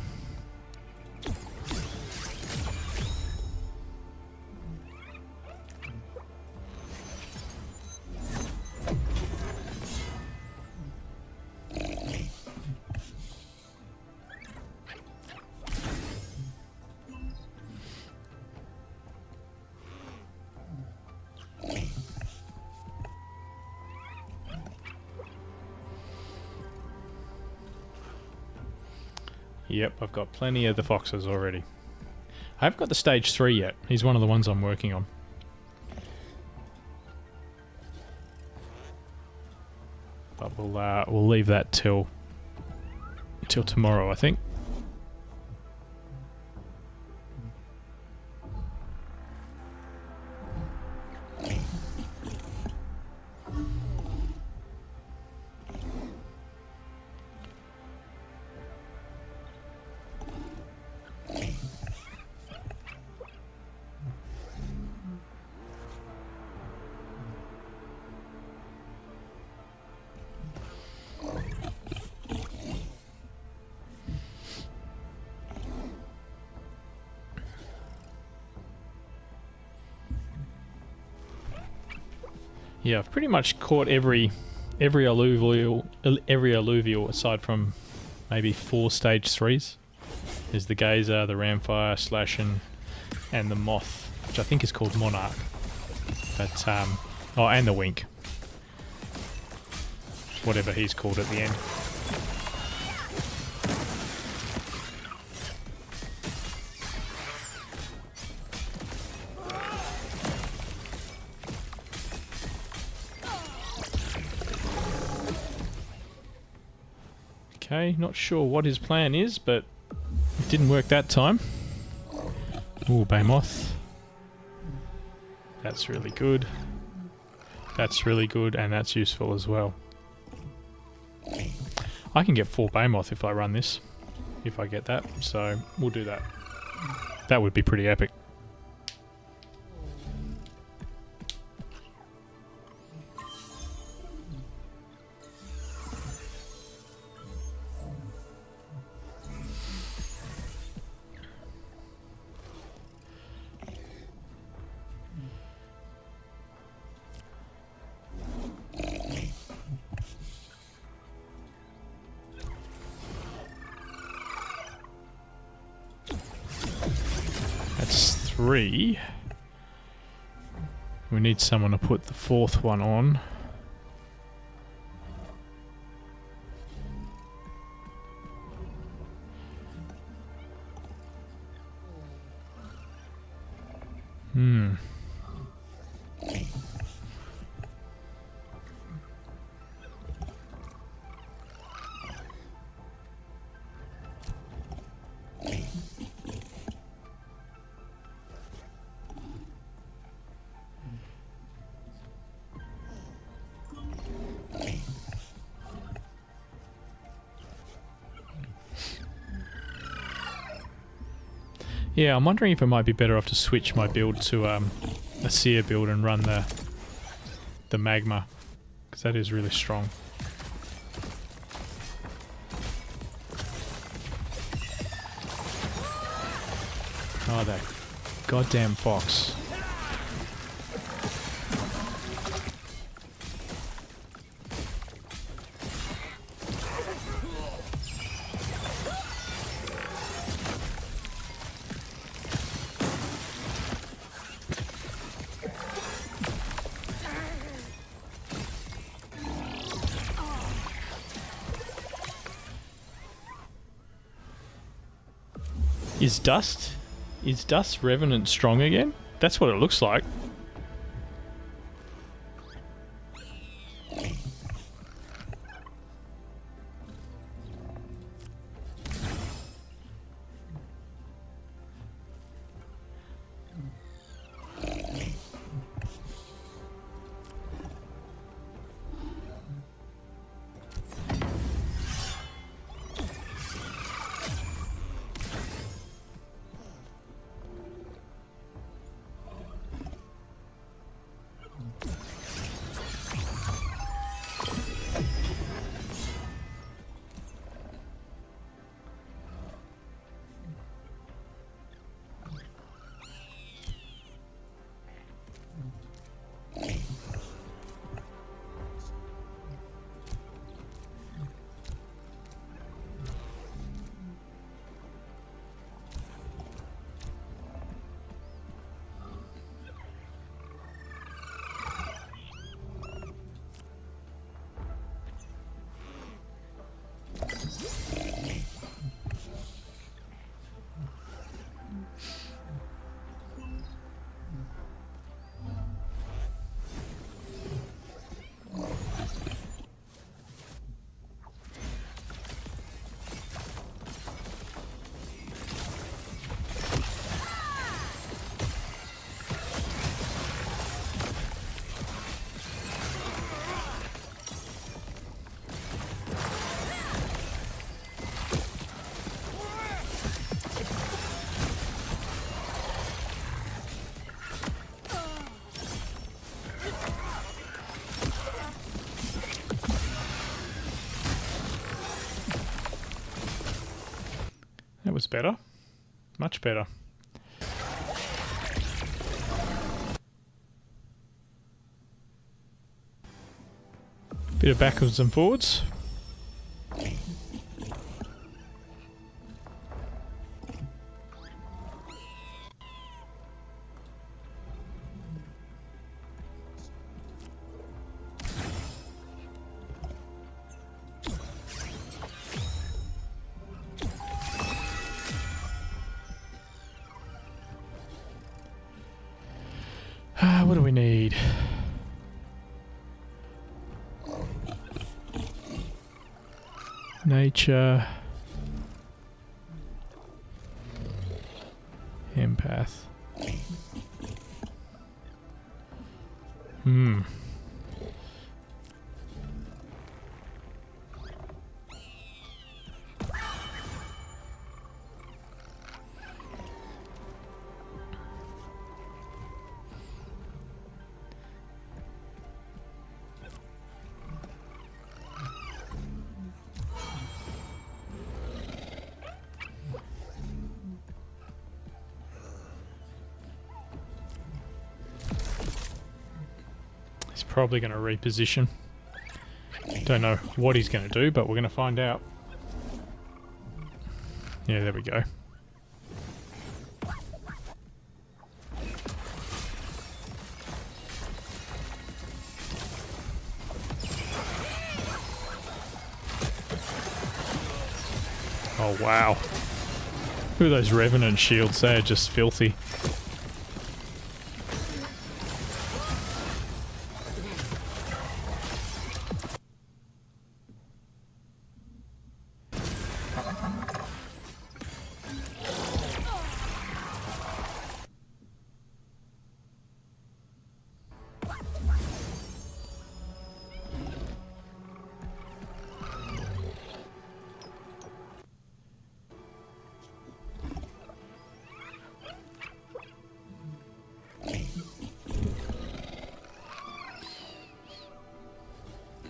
Yep, I've got plenty of the foxes already. I haven't got the stage 3 yet. He's one of the ones I'm working on. But we'll leave that till tomorrow, I think. Yeah, I've pretty much caught every alluvial aside from maybe 4 stage 3s. There's the Gazer, the Ramfire, Slashin, and the Moth, which I think is called Monarch. But oh, and the Wink, whatever he's called at the end. Okay, not sure what his plan is, but it didn't work that time. Ooh, Baymoth. That's really good. That's really good, and that's useful as well. I can get 4 Baymoth if I run this. If I get that, so we'll do that. That would be pretty epic. That's 3. We need someone to put the 4th one on. Yeah, I'm wondering if it might be better off to switch my build to a Seer build and run the Magma, because that is really strong. Oh, that goddamn fox. Is Dust Revenant strong again? That's what it looks like. That was better. Much better. Bit of backwards and forwards. What do we need? Nature. Empath. He's probably going to reposition. Don't know what he's going to do, but we're going to find out. Yeah, there we go. Oh, wow. Look at those Revenant shields. They are just filthy.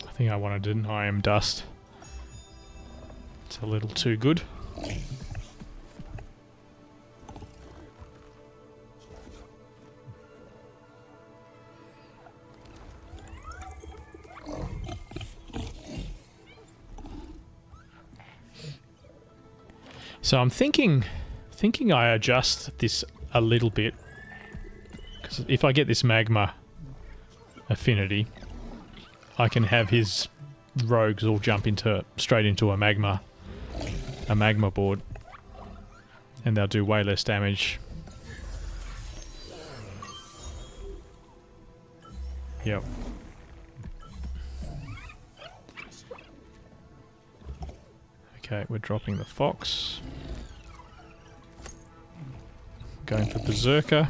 I think I wanted an I am dust. It's a little too good. So I'm thinking I adjust this a little bit, because if I get this magma affinity, I can have his rogues all jump straight into a magma board, and they'll do way less damage. Yep. Okay, we're dropping the fox. Going for Berserker.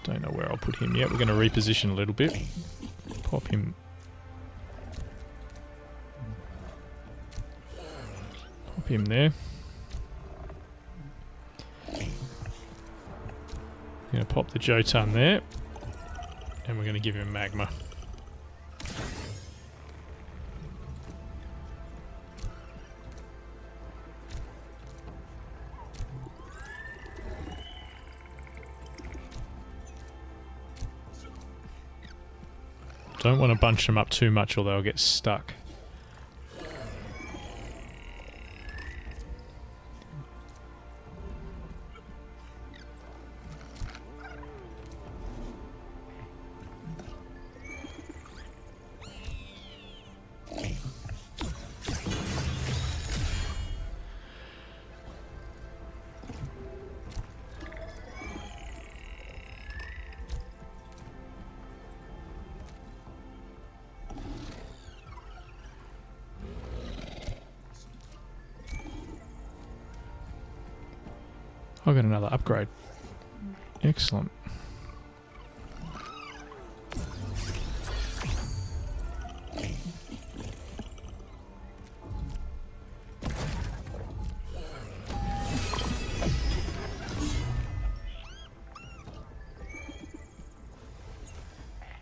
Don't know where I'll put him yet. We're going to reposition a little bit. Pop him. Pop him there. going to pop the Jotun there. And we're going to give him magma. Don't want to bunch them up too much or they'll get stuck. I got another upgrade. Excellent.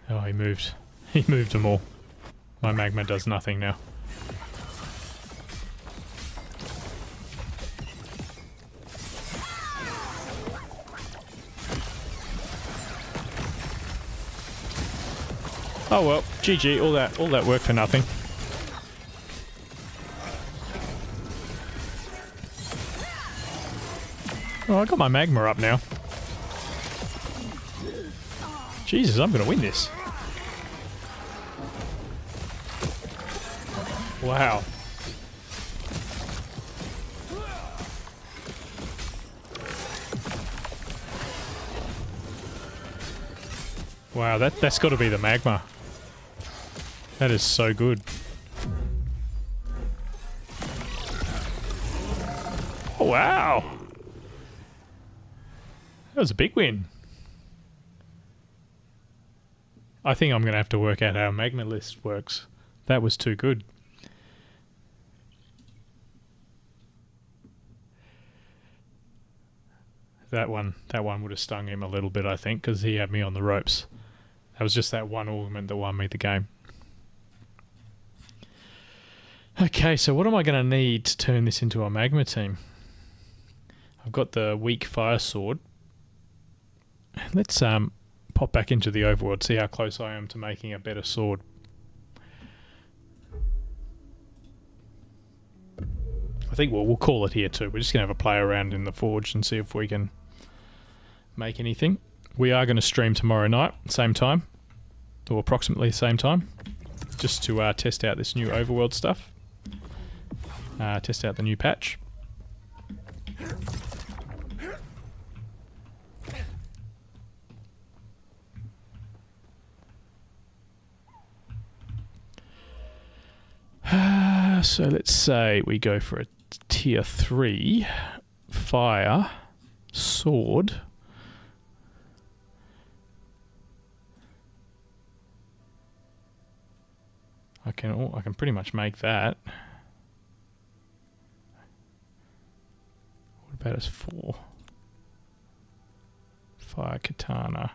Oh, he moved. He moved them all. My magma does nothing now. Oh well, GG, all that work for nothing. Oh, I got my magma up now. Jesus, I'm gonna win this. Wow. Wow, that's got to be the magma. That is so good. Oh, wow. That was a big win. I think I'm going to have to work out how magma list works. That was too good. That one would have stung him a little bit, I think, because he had me on the ropes. That was just that one augment that won me the game. Okay, so what am I going to need to turn this into a magma team? I've got the weak fire sword. Let's pop back into the overworld, see how close I am to making a better sword. I think we'll call it here too. We're just going to have a play around in the forge and see if we can make anything. We are going to stream tomorrow night, same time, or approximately the same time, just to test out this new overworld stuff. Test out the new patch. So let's say we go for a tier 3 fire sword. I can pretty much make that. What about us 4? Fire katana.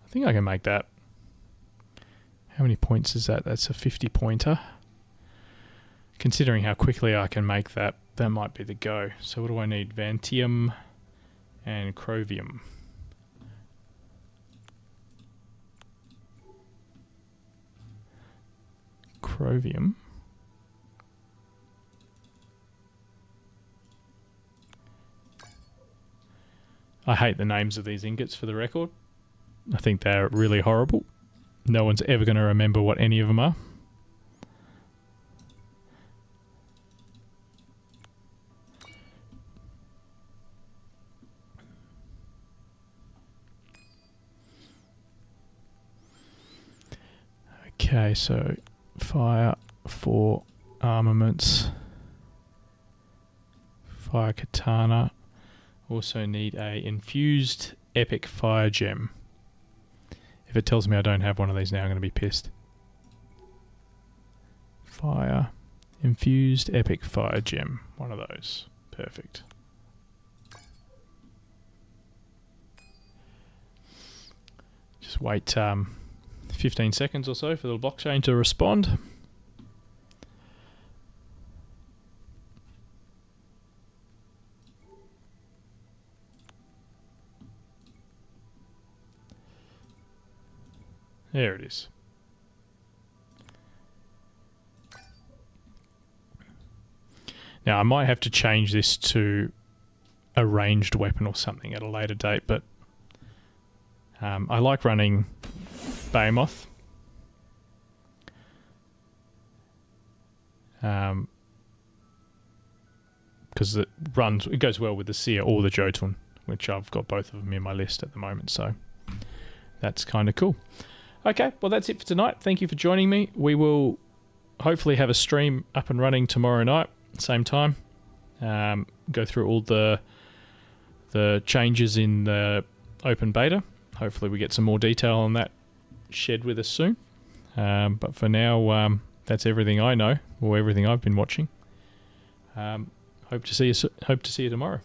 I think I can make that. How many points is that? That's a 50 pointer. Considering how quickly I can make that, that might be the go. So what do I need? Vantium and Chrovium. Chrovium. I hate the names of these ingots, for the record. I think they're really horrible. No one's ever going to remember what any of them are. Okay, so fire 4 armaments. Fire katana. Also need a infused epic fire gem. If it tells me I don't have one of these now, I'm going to be pissed. Fire. Infused epic fire gem. One of those. Perfect. Just wait 15 seconds or so for the blockchain to respond. There it is. Now I might have to change this to a ranged weapon or something at a later date, but I like running Behemoth. Because it goes well with the Seer or the Jotun, which I've got both of them in my list at the moment, so that's kind of cool. Okay, well that's it for tonight. Thank you for joining me. We will hopefully have a stream up and running tomorrow night, same time. Go through all the changes in the open beta. Hopefully we get some more detail on that shared with us soon. But for now, that's everything I know, or everything I've been watching. Hope to see you tomorrow.